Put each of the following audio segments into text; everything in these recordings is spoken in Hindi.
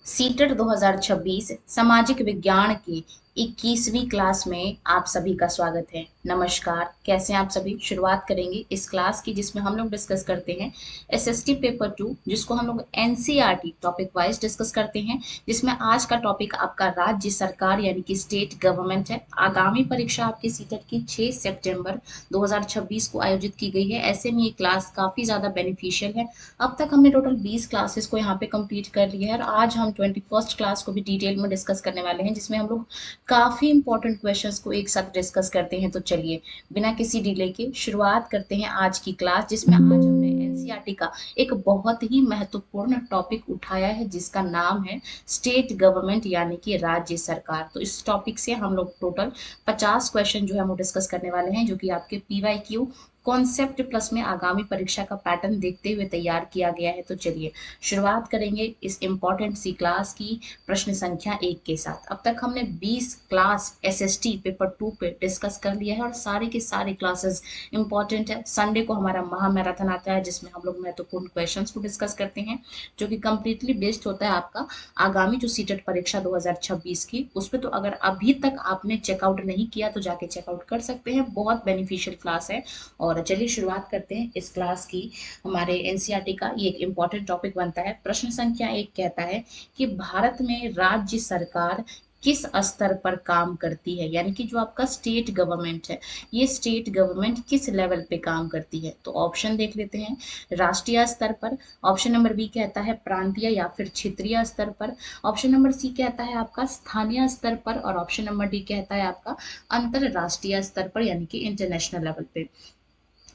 सीटेट 2026 सामाजिक विज्ञान की 21वीं क्लास में आप सभी का स्वागत है। नमस्कार, कैसे हैं आप सभी। शुरुआत करेंगे इस क्लास की जिसमें हम लोग डिस्कस करते हैं एसएसटी पेपर 2, जिसको हम लोग एनसीईआरटी टॉपिक वाइज डिस्कस करते हैं, जिसमें आज का टॉपिक आपका राज्य सरकार यानी कि स्टेट गवर्नमेंट है। आगामी परीक्षा आपकी सीटेट की 6 सितंबर 2026 को आयोजित की गई है। ऐसे में ये क्लास काफी ज्यादा बेनिफिशियल है। अब तक हमने टोटल 20 क्लासेस को यहाँ पे कंप्लीट कर लिया है और आज हम 21st क्लास को भी डिटेल में डिस्कस करने वाले हैं, जिसमें हम लोग काफी इंपॉर्टेंट क्वेश्चंस को एक साथ डिस्कस करते हैं। तो चलिए बिना किसी डिले के शुरुआत करते हैं आज की क्लास, जिसमें आज हमने एनसीईआरटी का एक बहुत ही महत्वपूर्ण टॉपिक उठाया है जिसका नाम है स्टेट गवर्नमेंट यानी कि राज्य सरकार। तो इस टॉपिक से हम लोग टोटल 50 क्वेश्चन जो है हम डिस्कस करने वाले हैं, जो कि आपके पीवाईक्यू कॉन्सेप्ट प्लस में आगामी परीक्षा का पैटर्न देखते हुए तैयार किया गया है। तो चलिए शुरुआत करेंगे इस इंपॉर्टेंट सी क्लास की प्रश्न संख्या 1 के साथ। अब तक हमने 20 क्लास एसएसटी पेपर 2 पे डिस्कस कर लिया है और सारे के सारे क्लासेस इंपॉर्टेंट है। संडे को हमारा महा मैराथन आता है जिसमें हम लोग महत्वपूर्ण क्वेश्चंस को डिस्कस करते हैं, जो कि कंप्लीटली बेस्ड होता है आपका आगामी जो सीटेट परीक्षा 2026 की उस पर। तो अगर अभी तक आपने चेकआउट नहीं किया तो जाके चेकआउट कर सकते हैं, बहुत बेनिफिशियल क्लास है। और चलिए शुरुआत करते हैं इस क्लास की। हमारे एनसीईआरटी का ये एक इम्पॉर्टेंट टॉपिक बनता है। प्रश्न संख्या 1 कहता है कि भारत में राज्य सरकार किस स्तर पर काम करती है, यानी कि जो आपका स्टेट गवर्नमेंट है, ये स्टेट गवर्नमेंट किस लेवल पे काम करती है। तो ऑप्शन देख लेते हैं। राष्ट्रीय स्तर पर, ऑप्शन नंबर बी कहता है प्रांतीय या फिर क्षेत्रीय स्तर पर, ऑप्शन नंबर सी कहता है आपका स्थानीय स्तर पर, और ऑप्शन नंबर डी कहता है आपका अंतरराष्ट्रीय स्तर पर यानी कि इंटरनेशनल लेवल पे।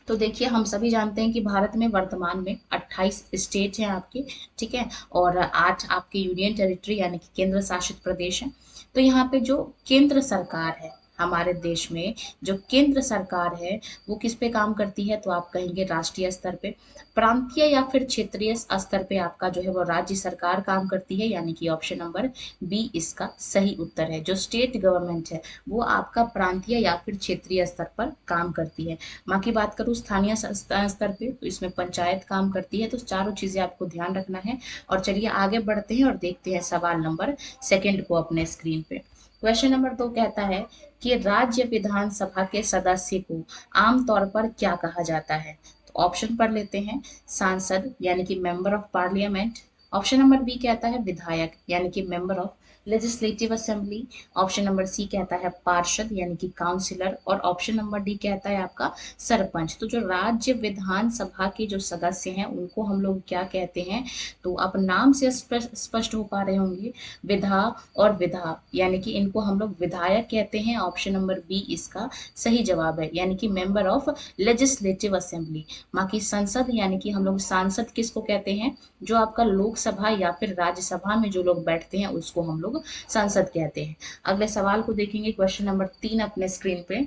तो देखिए हम सभी जानते हैं कि भारत में वर्तमान में 28 स्टेट हैं आपके, ठीक है, और 8 आपके यूनियन टेरिटरी यानी कि केंद्र शासित प्रदेश हैं। तो यहाँ पे जो केंद्र सरकार है हमारे देश में, जो केंद्र सरकार है वो किस पे काम करती है, तो आप कहेंगे राष्ट्रीय स्तर पे। प्रांतीय या फिर क्षेत्रीय स्तर पे आपका जो है वो राज्य सरकार काम करती है, यानी कि ऑप्शन नंबर बी इसका सही उत्तर है। जो स्टेट गवर्नमेंट है वो आपका प्रांतीय या फिर क्षेत्रीय स्तर पर काम करती है। माँ की बात करूँ स्थानीय स्तर पे, तो इसमें पंचायत काम करती है। तो चारों चीजें आपको ध्यान रखना है। और चलिए आगे बढ़ते हैं और देखते हैं सवाल नंबर सेकंड को अपने स्क्रीन पे। क्वेश्चन नंबर 2 कहता है कि राज्य विधानसभा के सदस्य को आमतौर पर क्या कहा जाता है। तो ऑप्शन पढ़ लेते हैं। सांसद यानी कि member of parliament, option number B कहता है विधायक यानी कि member of legislative assembly, option number C कहता है पार्षद यानी कि काउंसिलर, और ऑप्शन नंबर डी कहता है आपका सरपंच। तो जो राज्य विधानसभा के जो सदस्य हैं उनको हम लोग क्या कहते हैं, तो आप नाम से स्पष्ट हो पा रहे होंगे, विधा और विधा, यानी कि इनको हम लोग विधायक कहते हैं। ऑप्शन नंबर बी इसका सही जवाब है, यानी कि मेंबर ऑफ लेजिस्लेटिव असेंबली। बाकी संसद यानी कि हम लोग सांसद किसको कहते हैं, जो आपका लोकसभा या फिर राज्यसभा में जो लोग बैठते हैं उसको हम लोग संसद कहते हैं। अगले सवाल को देखेंगे, क्वेश्चन नंबर 3 अपने स्क्रीन पे।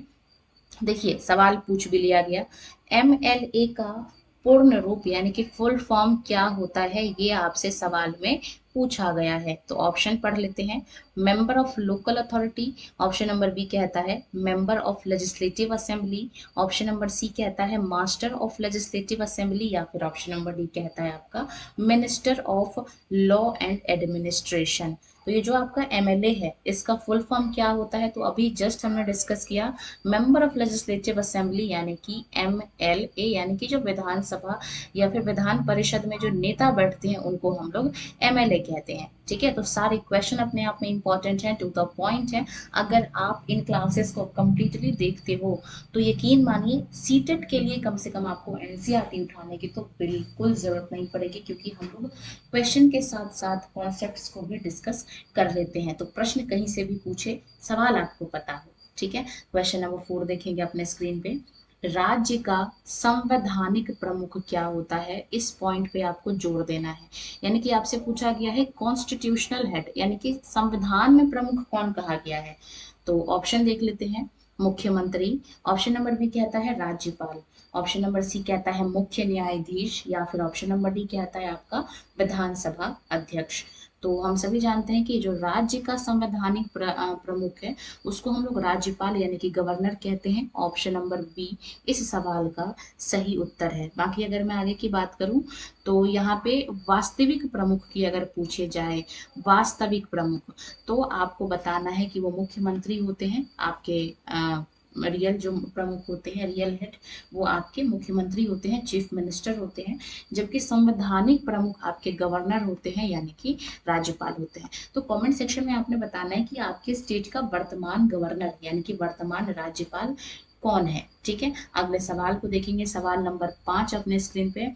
देखिए सवाल पूछ भी लिया गया, एमएलए का पूर्ण रूप यानी कि फुल फॉर्म क्या होता है, ये आपसे सवाल में पूछा गया है। तो ऑप्शन पढ़ लेते हैं। Member of local authority, option number B कहता है member of legislative assembly, option number C कहता है मास्टर ऑफ लेजिस्लेटिव असेंबली, या फिर ऑप्शन नंबर डी कहता है आपका minister of law and administration. तो ये जो आपका एमएलए है इसका फुल फॉर्म क्या होता है, तो अभी जस्ट हमने डिस्कस किया, मेंबर ऑफ लेजिस्लेटिव असेंबली यानी कि एमएलए, यानी कि जो विधानसभा या फिर विधान परिषद में जो नेता बैठते हैं उनको हम लोग एमएलए कहते हैं। ठीक है, तो सारे क्वेश्चन अपने आप में इंपॉर्टेंट हैं, टू द पॉइंट है। अगर आप इन क्लासेस को कंप्लीटली देखते हो तो यकीन मानिए सीटेट के लिए कम से कम आपको एनसीईआरटी उठाने की तो बिल्कुल जरूरत नहीं पड़ेगी, क्योंकि हम लोग क्वेश्चन के साथ साथ कॉन्सेप्ट्स को भी डिस्कस कर लेते हैं। तो प्रश्न कहीं से भी पूछे, सवाल आपको पता हो। ठीक है, क्वेश्चन नंबर 4 देखेंगे अपने स्क्रीन पे। राज्य का संवैधानिक प्रमुख क्या होता है, इस पॉइंट पे आपको जोर देना है। यानी कि आपसे पूछा गया है कॉन्स्टिट्यूशनल हेड, यानी कि संविधान में प्रमुख कौन कहा गया है। तो ऑप्शन देख लेते हैं। मुख्यमंत्री, ऑप्शन नंबर बी कहता है राज्यपाल, ऑप्शन नंबर सी कहता है मुख्य न्यायाधीश, या फिर ऑप्शन नंबर डी कहता है आपका विधानसभा अध्यक्ष। तो हम सभी जानते हैं कि जो राज्य का संवैधानिक प्रमुख है उसको हम लोग राज्यपाल यानी कि गवर्नर कहते हैं। ऑप्शन नंबर बी इस सवाल का सही उत्तर है। बाकी अगर मैं आगे की बात करूं तो यहाँ पे वास्तविक प्रमुख की अगर पूछे जाए, वास्तविक प्रमुख, तो आपको बताना है कि वो मुख्यमंत्री होते हैं। आपके रियल जो प्रमुख होते हैं, रियल हेड, वो आपके मुख्यमंत्री होते हैं, चीफ मिनिस्टर होते हैं। जबकि संवैधानिक प्रमुख आपके गवर्नर होते हैं यानी कि राज्यपाल होते हैं। तो कमेंट सेक्शन में आपने बताना है कि आपके स्टेट का वर्तमान गवर्नर यानी कि वर्तमान राज्यपाल कौन है। ठीक है, अगले सवाल को देखेंगे, सवाल नंबर 5 अपने स्क्रीन पे।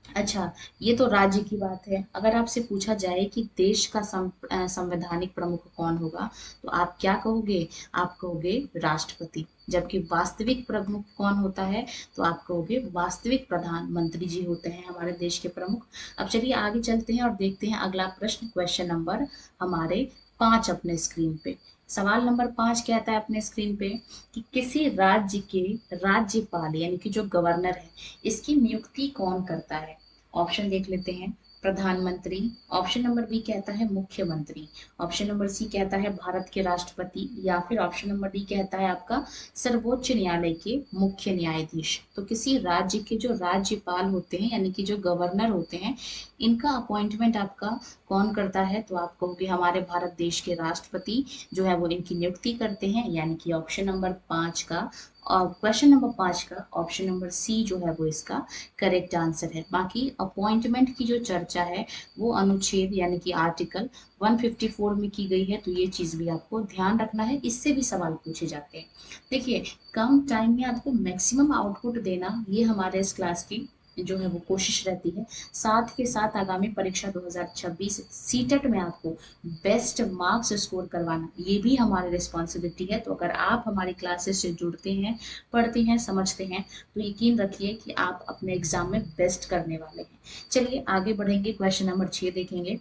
अच्छा, ये तो राज्य की बात है। अगर आपसे पूछा जाए कि देश का संवैधानिक प्रमुख कौन होगा, तो आप क्या कहोगे? आप कहोगे राष्ट्रपति। जबकि वास्तविक प्रमुख कौन होता है? तो आप कहोगे वास्तविक प्रधानमंत्री जी होते हैं हमारे देश के प्रमुख। अब चलिए आगे चलते हैं और देखते हैं अगला प्रश्न, क्वेश्चन नंबर हमारे 5 अपने स्क्रीन पे। सवाल नंबर 5 कहता है अपने स्क्रीन पे कि किसी राज्य के राज्यपाल यानी कि जो गवर्नर है, इसकी नियुक्ति कौन करता है? ऑप्शन देख लेते हैं, प्रधानमंत्री। ऑप्शन नंबर बी कहता है मुख्यमंत्री। ऑप्शन नंबर सी कहता है भारत के राष्ट्रपति, या फिर ऑप्शन नंबर डी कहता है आपका सर्वोच्च न्यायालय के मुख्य न्यायाधीश। तो किसी राज्य के जो राज्यपाल होते हैं यानी कि जो गवर्नर होते हैं, इनका अपॉइंटमेंट आपका कौन करता है? तो आप कहोगे हमारे भारत देश के राष्ट्रपति जो है वो इनकी नियुक्ति करते हैं, यानी कि ऑप्शन नंबर 5 का, और क्वेश्चन नंबर 5 का ऑप्शन नंबर सी जो है वो इसका करेक्ट आंसर है। बाकी अपॉइंटमेंट की जो चर्चा है वो अनुच्छेद यानी कि आर्टिकल 154 में की गई है, तो ये चीज भी आपको ध्यान रखना है, इससे भी सवाल पूछे जाते हैं। देखिए, कम टाइम में आपको मैक्सिमम आउटपुट देना, ये हमारे इस क्लास की जो है वो कोशिश रहती है। साथ के साथ आगामी परीक्षा 2026 सीटेट में आपको बेस्ट मार्क्स स्कोर करवाना, ये भी हमारी रिस्पॉन्सिबिलिटी है। तो अगर आप हमारी क्लासेस से जुड़ते हैं, पढ़ते हैं, समझते हैं, तो यकीन रखिए कि आप अपने एग्जाम में बेस्ट करने वाले हैं। चलिए आगे बढ़ेंगे, क्वेश्चन नंबर 6 देखेंगे।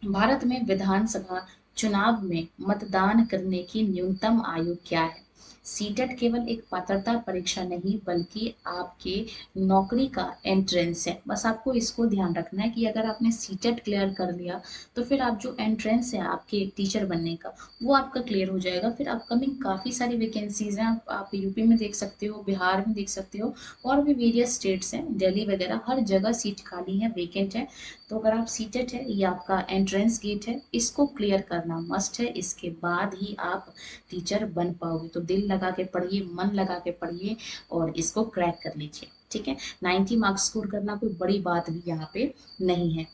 भारत में विधानसभा चुनाव में मतदान करने की न्यूनतम आयु क्या है? सीटेट केवल एक पात्रता परीक्षा नहीं बल्कि आपके नौकरी का एंट्रेंस है। बस आपको इसको ध्यान रखना है कि अगर आपने सीटेट क्लियर कर लिया तो फिर आप जो एंट्रेंस है आपके टीचर बनने का, वो आपका क्लियर हो जाएगा। फिर अपकमिंग काफ़ी सारी वैकेंसीज हैं, आप यूपी में देख सकते हो, बिहार में देख सकते हो, और भी वेरियस स्टेट्स हैं, दिल्ली वगैरह, हर जगह सीट खाली है, वेकेंट है। तो अगर आप सीटेट है, ये आपका एंट्रेंस गेट है, इसको क्लियर करना मस्ट है। इसके बाद ही आप टीचर बन पाओगे। तो दिल लगा के पढ़िए, मन लगा के पढ़िए और इसको क्रैक कर लीजिए। ठीक है, 90 मार्क्स स्कोर करना कोई बड़ी बात भी यहाँ पे नहीं है।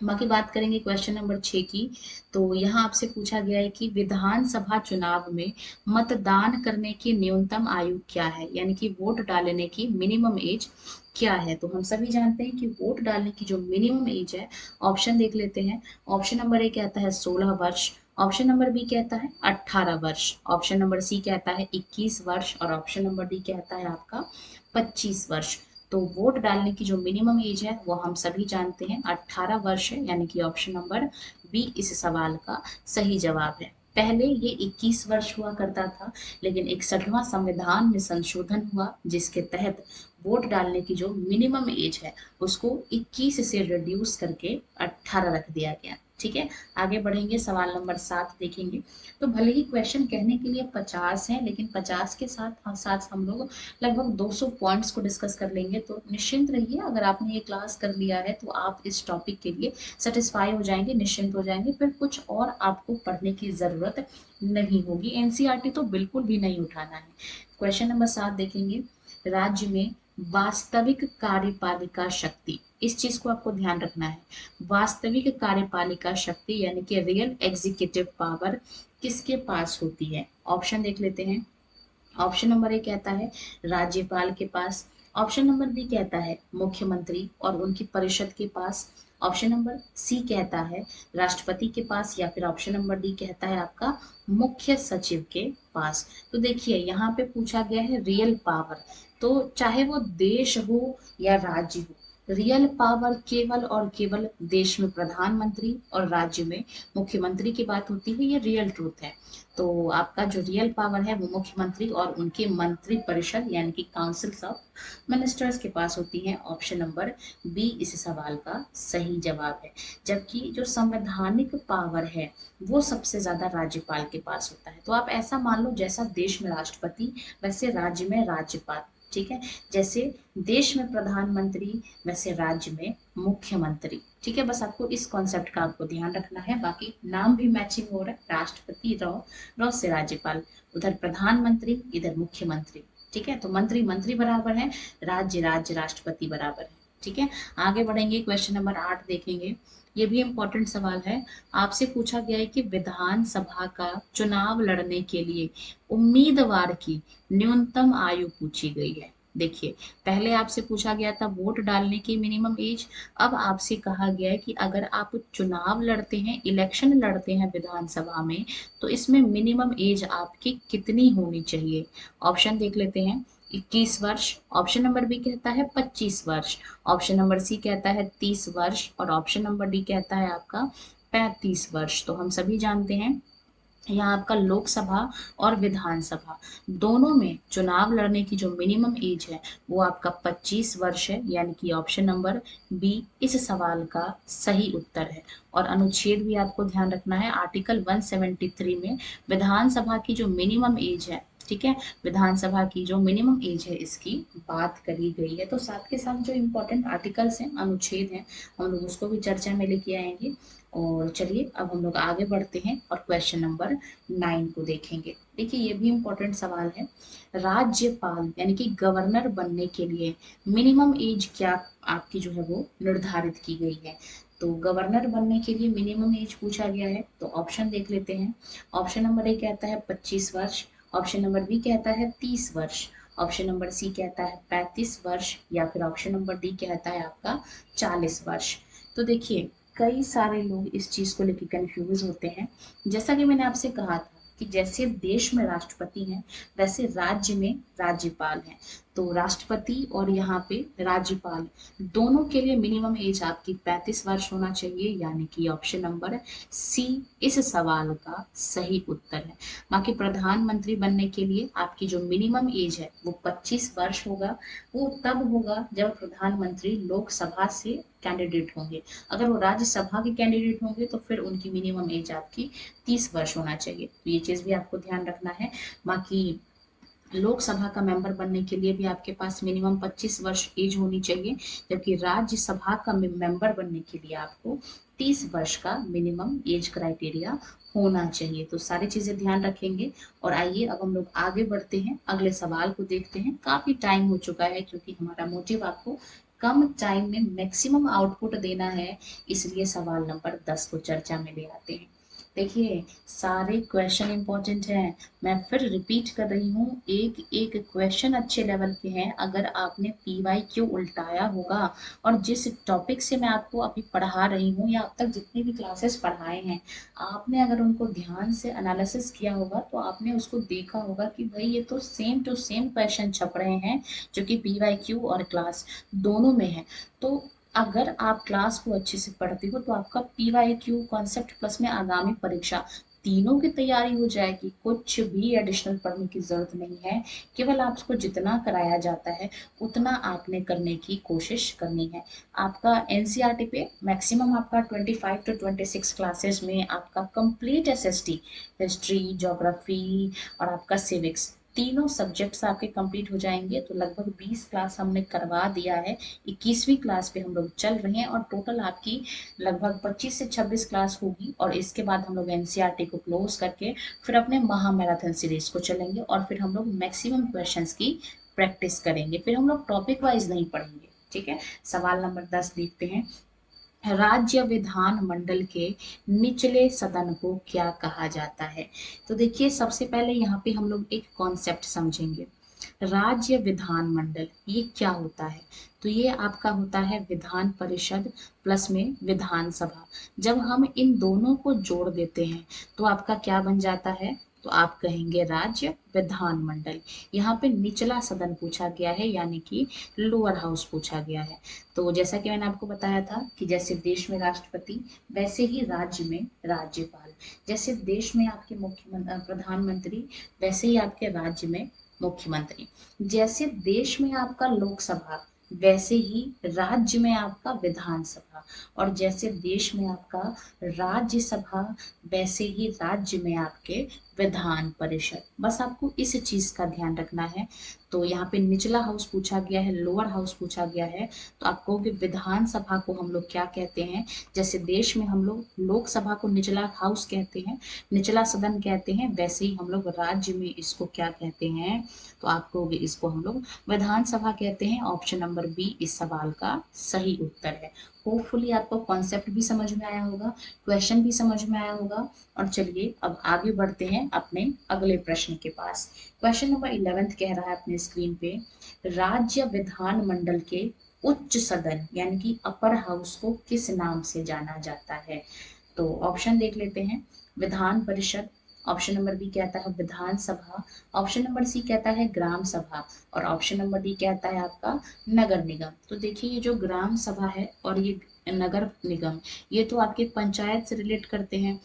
बाकी बात करेंगे क्वेश्चन नंबर 6 की। तो यहाँ आपसे पूछा गया है कि विधानसभा चुनाव में मतदान करने की न्यूनतम आयु क्या है, यानी कि वोट डालने की मिनिमम एज क्या है? तो हम सभी जानते हैं कि वोट डालने की जो मिनिमम एज है, ऑप्शन देख लेते हैं। ऑप्शन नंबर ए कहता है 16 वर्ष, ऑप्शन नंबर बी कहता है 18 वर्ष, ऑप्शन नंबर सी कहता है 21 वर्ष, और ऑप्शन नंबर डी कहता है आपका 25 वर्ष। तो वोट डालने की जो मिनिमम एज है वो हम सभी जानते हैं 18 वर्ष है, यानी कि ऑप्शन नंबर बी इस सवाल का सही जवाब है। पहले ये 21 वर्ष हुआ करता था, लेकिन 61वां संविधान में संशोधन हुआ जिसके तहत वोट डालने की जो मिनिमम एज है उसको 21 से रिड्यूस करके 18 रख दिया गया। ठीक है, आगे बढ़ेंगे, सवाल नंबर 7 देखेंगे। तो भले ही क्वेश्चन कहने के लिए 50 है, लेकिन 50 के साथ साथ हम लोग लगभग 200 पॉइंट्स को डिस्कस कर लेंगे। तो निश्चिंत रहिए, अगर आपने ये क्लास कर लिया है तो आप इस टॉपिक के लिए सेटिस्फाई हो जाएंगे, निश्चिंत हो जाएंगे, फिर कुछ और आपको पढ़ने की ज़रूरत नहीं होगी। एनसीईआरटी तो बिल्कुल भी नहीं उठाना है। क्वेश्चन नंबर 7 देखेंगे। राज्य में वास्तविक कार्यपालिका शक्ति, इस चीज को आपको ध्यान रखना है। वास्तविक कार्यपालिका शक्ति यानी कि रियल एग्जीक्यूटिव पावर किसके पास होती है? ऑप्शन देख लेते हैं। ऑप्शन नंबर ए कहता है राज्यपाल के पास, ऑप्शन नंबर बी कहता है मुख्यमंत्री और उनकी परिषद के पास, ऑप्शन नंबर सी कहता है राष्ट्रपति के पास, या फिर ऑप्शन नंबर डी कहता है आपका मुख्य सचिव के पास। तो देखिए यहाँ पे पूछा गया है रियल पावर, तो चाहे वो देश हो या राज्य हो, रियल पावर केवल और केवल देश में प्रधानमंत्री और राज्य में मुख्यमंत्री की बात होती है, ये रियल ट्रूथ है। तो आपका जो रियल पावर है वो मुख्यमंत्री और उनके मंत्री परिषद यानी कि काउंसिल्स ऑफ मिनिस्टर्स के पास होती है। ऑप्शन नंबर बी इस सवाल का सही जवाब है। जबकि जो संवैधानिक पावर है वो सबसे ज्यादा राज्यपाल के पास होता है। तो आप ऐसा मान लो जैसा देश में राष्ट्रपति वैसे राज्य में राज्यपाल, ठीक है। जैसे देश में प्रधानमंत्री वैसे राज्य में मुख्यमंत्री, ठीक है। बस आपको इस कॉन्सेप्ट का आपको ध्यान रखना है। बाकी नाम भी मैचिंग हो रहा है, राष्ट्रपति रॉ, रॉ से राज्यपाल, उधर प्रधानमंत्री इधर मुख्यमंत्री, ठीक है। तो मंत्री मंत्री बराबर है, राज्य राज्य राष्ट्रपति बराबर है, ठीक है। आगे बढ़ेंगे, क्वेश्चन नंबर 8 देखेंगे। ये भी इम्पोर्टेंट सवाल है। आपसे पूछा गया है कि विधानसभा का चुनाव लड़ने के लिए उम्मीदवार की न्यूनतम आयु पूछी गई है। देखिए, पहले आपसे पूछा गया था वोट डालने की मिनिमम एज। अब आपसे कहा गया है कि अगर आप चुनाव लड़ते हैं, इलेक्शन लड़ते हैं विधानसभा में, तो इसमें मिनिमम एज आपकी कितनी होनी चाहिए। ऑप्शन देख लेते हैं। 21 वर्ष, ऑप्शन नंबर बी कहता है 25 वर्ष, ऑप्शन नंबर सी कहता है 30 वर्ष और ऑप्शन नंबर डी कहता है आपका 35 वर्ष। तो हम सभी जानते हैं यहाँ आपका लोकसभा और विधानसभा दोनों में चुनाव लड़ने की जो मिनिमम एज है वो आपका 25 वर्ष है, यानी कि ऑप्शन नंबर बी इस सवाल का सही उत्तर है। और अनुच्छेद भी आपको ध्यान रखना है, आर्टिकल 173 में विधानसभा की जो मिनिमम एज है, ठीक है, विधानसभा की जो मिनिमम एज है इसकी बात करी गई है। तो साथ के साथ जो इम्पोर्टेंट आर्टिकल्स हैं, अनुच्छेद हैं, हम लोग उसको भी चर्चा में लेके आएंगे। और चलिए अब हम लोग आगे बढ़ते हैं और क्वेश्चन नंबर 9 को देखेंगे। देखिए, ये भी इम्पोर्टेंट सवाल है। राज्यपाल यानी कि गवर्नर बनने के लिए मिनिमम एज क्या आपकी जो है वो निर्धारित की गई है। तो गवर्नर बनने के लिए मिनिमम एज पूछा गया है, तो ऑप्शन देख लेते हैं। ऑप्शन नंबर ए कहता है 25 वर्ष, ऑप्शन नंबर बी कहता है 30 वर्ष, ऑप्शन नंबर सी कहता है 35 वर्ष या फिर ऑप्शन नंबर डी कहता है आपका 40 वर्ष। तो देखिए, कई सारे लोग इस चीज को लेकर कंफ्यूज होते हैं। जैसा कि मैंने आपसे कहा था कि जैसे देश में राष्ट्रपति हैं वैसे राज्य में राज्यपाल हैं। तो राष्ट्रपति और यहाँ पे राज्यपाल दोनों के लिए मिनिमम एज आपकी 35 वर्ष होना चाहिए, यानी कि ऑप्शन नंबर सी इस सवाल का सही उत्तर है। बाकी प्रधानमंत्री बनने के लिए आपकी जो मिनिमम एज है वो 25 वर्ष होगा। वो तब होगा जब प्रधानमंत्री लोकसभा से कैंडिडेट होंगे। अगर वो राज्यसभा के कैंडिडेट होंगे तो फिर उनकी मिनिमम एज आपकी 30 वर्ष होना चाहिए। तो ये चीज भी आपको ध्यान रखना है। बाकी लोकसभा का मेंबर बनने के लिए भी आपके पास मिनिमम 25 वर्ष एज होनी चाहिए, जबकि राज्यसभा का मेंबर बनने के लिए आपको 30 वर्ष का मिनिमम एज क्राइटेरिया होना चाहिए। तो सारी चीजें ध्यान रखेंगे। और आइए अब हम लोग आगे बढ़ते हैं, अगले सवाल को देखते हैं। काफी टाइम हो चुका है क्योंकि हमारा मोटिव आपको कम टाइम में मैक्सिमम आउटपुट देना है, इसलिए सवाल नंबर 10 को चर्चा में ले आते हैं। देखिए, सारे क्वेश्चन इंपॉर्टेंट हैं। मैं फिर रिपीट कर रही हूँ, एक एक क्वेश्चन अच्छे लेवल के हैं। अगर आपने PYQ उल्टाया होगा और जिस टॉपिक से मैं आपको अभी पढ़ा रही हूँ या अब तक जितनी भी क्लासेस पढ़ाए हैं, आपने अगर उनको ध्यान से एनालिसिस किया होगा तो आपने उसको देखा होगा कि भाई ये तो सेम टू सेम क्वेश्चन छप रहे हैं जो कि PYQ और क्लास दोनों में है। तो अगर आप क्लास को अच्छे से पढ़ते हो तो आपका PYQ कॉन्सेप्ट प्लस में आगामी परीक्षा तीनों की तैयारी हो जाएगी। कुछ भी एडिशनल पढ़ने की जरूरत नहीं है, केवल आपको जितना कराया जाता है उतना आपने करने की कोशिश करनी है। आपका NCERT पे मैक्सिमम आपका 25 to 26 क्लासेस में आपका कंप्लीट SST, हिस्ट्री, ज्योग्राफी और आपका सिविक्स, तीनों सब्जेक्ट्स आपके कंप्लीट हो जाएंगे। तो लगभग 20 क्लास हमने करवा दिया है, 21वीं क्लास पे हम लोग चल रहे हैं और टोटल आपकी लगभग 25 से 26 क्लास होगी। और इसके बाद हम लोग NCERT को क्लोज करके फिर अपने महा मैराथन सीरीज को चलेंगे और फिर हम लोग मैक्सिमम क्वेश्चंस की प्रैक्टिस करेंगे। फिर हम लोग टॉपिक वाइज नहीं पढ़ेंगे, ठीक है। सवाल नंबर 10 देखते हैं। राज्य विधान मंडल के निचले सदन को क्या कहा जाता है। तो देखिए, सबसे पहले यहाँ पे हम लोग एक कॉन्सेप्ट समझेंगे। राज्य विधान मंडल ये क्या होता है। तो ये आपका होता है विधान परिषद प्लस में विधानसभा। जब हम इन दोनों को जोड़ देते हैं तो आपका क्या बन जाता है, तो आप कहेंगे राज्य विधानमंडल। यहाँ पे निचला सदन पूछा गया है, यानी कि लोअर हाउस पूछा गया है। तो जैसा कि मैंने आपको बताया था कि जैसे देश में राष्ट्रपति वैसे ही राज्य में राज्यपाल, जैसे देश में आपके प्रधानमंत्री वैसे ही आपके राज्य में मुख्यमंत्री, जैसे देश में आपका लोकसभा वैसे ही राज्य में आपका विधानसभा, और जैसे देश में आपका राज्यसभा वैसे ही राज्य में आपके विधान परिषद। बस आपको इस चीज का ध्यान रखना है। तो यहाँ पे निचला हाउस पूछा गया है, लोअर हाउस पूछा गया है, तो आप कहोगे विधानसभा को हम लोग क्या कहते हैं। जैसे देश में हम लोग लोकसभा को निचला हाउस कहते हैं, निचला सदन कहते हैं, वैसे ही हम लोग राज्य में इसको क्या कहते हैं, तो आप कहोगे इसको हम लोग विधानसभा कहते हैं। ऑप्शन नंबर बी इस सवाल का सही उत्तर है। होपफुली आपको कॉन्सेप्ट भी समझ में आया होगा, क्वेश्चन भी समझ में आया होगा। और चलिए अब आगे बढ़ते हैं अपने अगले प्रश्न के पास। क्वेश्चन नंबर 11 कह रहा है अपने स्क्रीन पे, राज्य विधानमंडल के उच्च सदन यानी कि अपर हाउस को किस नाम से जाना जाता है। तो ऑप्शन देख लेते हैं। Vidhan Parishad, option number B कहता है विधानसभा, ऑप्शन नंबर सी कहता है ग्राम सभा, और ऑप्शन नंबर डी कहता है आपका नगर निगम। तो देखिए ये जो ग्राम सभा है और ये नगर निगम, ये तो आपके पंचायत से रिलेट करते हैं।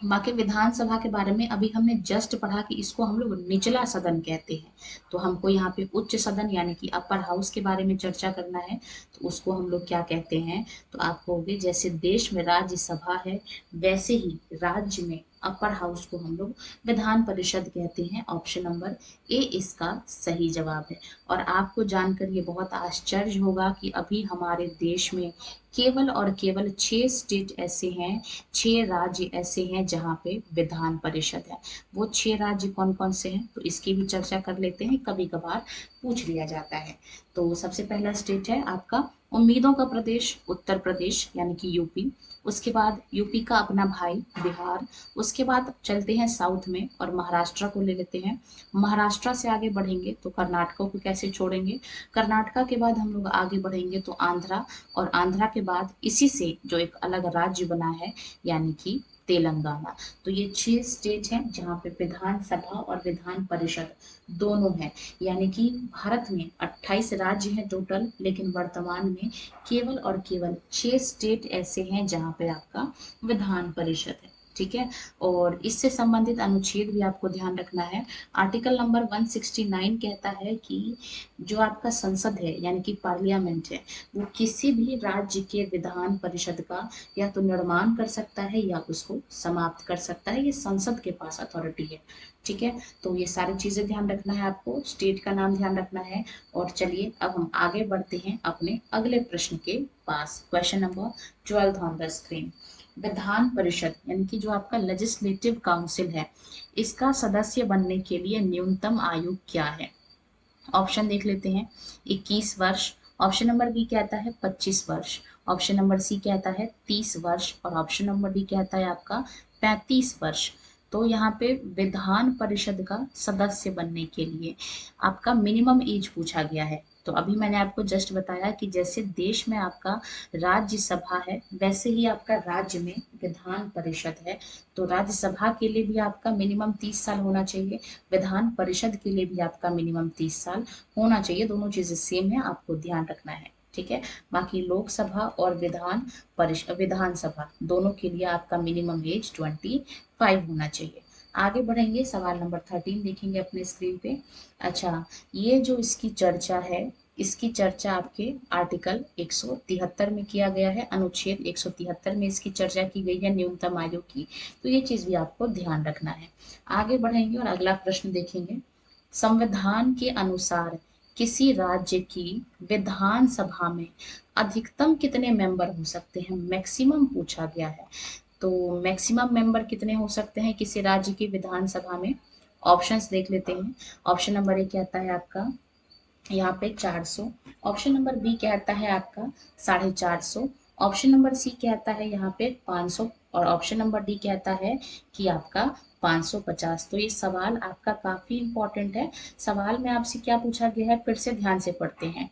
बाकी विधानसभा के बारे में अभी हमने जस्ट पढ़ा कि इसको हम लोग निचला सदन कहते हैं। तो हमको यहाँ पे उच्च सदन यानी कि अपर हाउस के बारे में चर्चा करना है, तो उसको हम लोग क्या कहते हैं। तो आप कहोगे जैसे देश में राज्यसभा है वैसे ही राज्य में अपर हाउस को हम लोग विधान परिषद कहते हैं। ऑप्शन नंबर ए इसका सही जवाब है। और आपको जानकर ये बहुत आश्चर्य होगा कि अभी हमारे देश में केवल और केवल 6 स्टेट ऐसे हैं, 6 राज्य ऐसे हैं जहाँ पे विधान परिषद है। वो 6 राज्य कौन कौन से हैं, तो इसकी भी चर्चा कर लेते हैं, कभी कभार पूछ लिया जाता है। तो सबसे पहला स्टेट है आपका उम्मीदों का प्रदेश उत्तर प्रदेश यानी कि यूपी। उसके बाद यूपी का अपना भाई बिहार। उसके बाद चलते हैं साउथ में और महाराष्ट्र को ले लेते हैं। महाराष्ट्र से आगे बढ़ेंगे तो कर्नाटका को कैसे छोड़ेंगे। कर्नाटका के बाद हम लोग आगे बढ़ेंगे तो आंध्रा, और आंध्रा के बाद इसी से जो एक अलग राज्य बना है यानी कि तेलंगाना। तो ये 6 स्टेट हैं जहाँ पे विधानसभा और विधान परिषद दोनों हैं। यानी कि भारत में 28 राज्य हैं टोटल, लेकिन वर्तमान में केवल और केवल 6 स्टेट ऐसे हैं जहाँ पे आपका विधान परिषद है। ठीक है। और इससे संबंधित अनुच्छेद भी आपको ध्यान रखना है। आर्टिकल नंबर 169 कहता है कि जो आपका संसद है यानी कि पार्लियामेंट है, वो किसी भी राज्य के विधान परिषद का या तो निर्माण कर सकता है या उसको समाप्त कर सकता है। ये संसद के पास अथॉरिटी है। ठीक है। तो ये सारी चीजें ध्यान रखना है, आपको स्टेट का नाम ध्यान रखना है। और चलिए अब हम आगे बढ़ते हैं अपने अगले प्रश्न के पास। Question number 12 on the screen. विधान परिषद यानी कि जो आपका लेजिस्लेटिव काउंसिल है, इसका सदस्य बनने के लिए न्यूनतम आयु क्या है। ऑप्शन देख लेते हैं। 21 वर्ष, ऑप्शन नंबर बी कहता है 25 वर्ष, ऑप्शन नंबर सी कहता है 30 वर्ष, और ऑप्शन नंबर डी कहता है आपका 35 वर्ष। तो यहाँ पे विधान परिषद का सदस्य बनने के लिए आपका मिनिमम एज पूछा गया है। तो अभी मैंने आपको जस्ट बताया कि जैसे देश में आपका राज्यसभा है वैसे ही आपका राज्य में विधान परिषद है। तो राज्यसभा के लिए भी आपका मिनिमम 30 साल होना चाहिए, विधान परिषद के लिए भी आपका मिनिमम 30 साल होना चाहिए। दोनों चीजें सेम है, आपको ध्यान रखना है। ठीक है। बाकी लोकसभा और विधानसभा दोनों के लिए आपका मिनिमम एज 25 होना चाहिए। आगे बढ़ेंगे, सवाल नंबर 13 देखेंगे अपने स्क्रीन पे। अच्छा, ये जो इसकी चर्चा है, इसकी चर्चा आपके आर्टिकल 173 में किया गया है, अनुच्छेद 173 में इसकी चर्चा की गई है न्यूनतम आयु की। तो ये चीज भी आपको ध्यान रखना है। आगे बढ़ेंगे और अगला प्रश्न देखेंगे। संविधान के अनुसार किसी राज्य की विधानसभा में अधिकतम कितने मेंबर हो सकते हैं, मैक्सिमम पूछा गया है। तो मैक्सिमम मेंबर कितने हो सकते हैं किसी राज्य की विधानसभा में। ऑप्शंस देख लेते हैं। ऑप्शन नंबर ए कहता है आपका यहाँ पे 400, ऑप्शन नंबर बी कहता है आपका 450, ऑप्शन नंबर सी कहता है यहाँ पे 500, और ऑप्शन नंबर डी कहता है कि आपका 550। तो ये सवाल आपका काफी इंपॉर्टेंट है। सवाल में आपसे क्या पूछा गया है, फिर से ध्यान से पढ़ते हैं।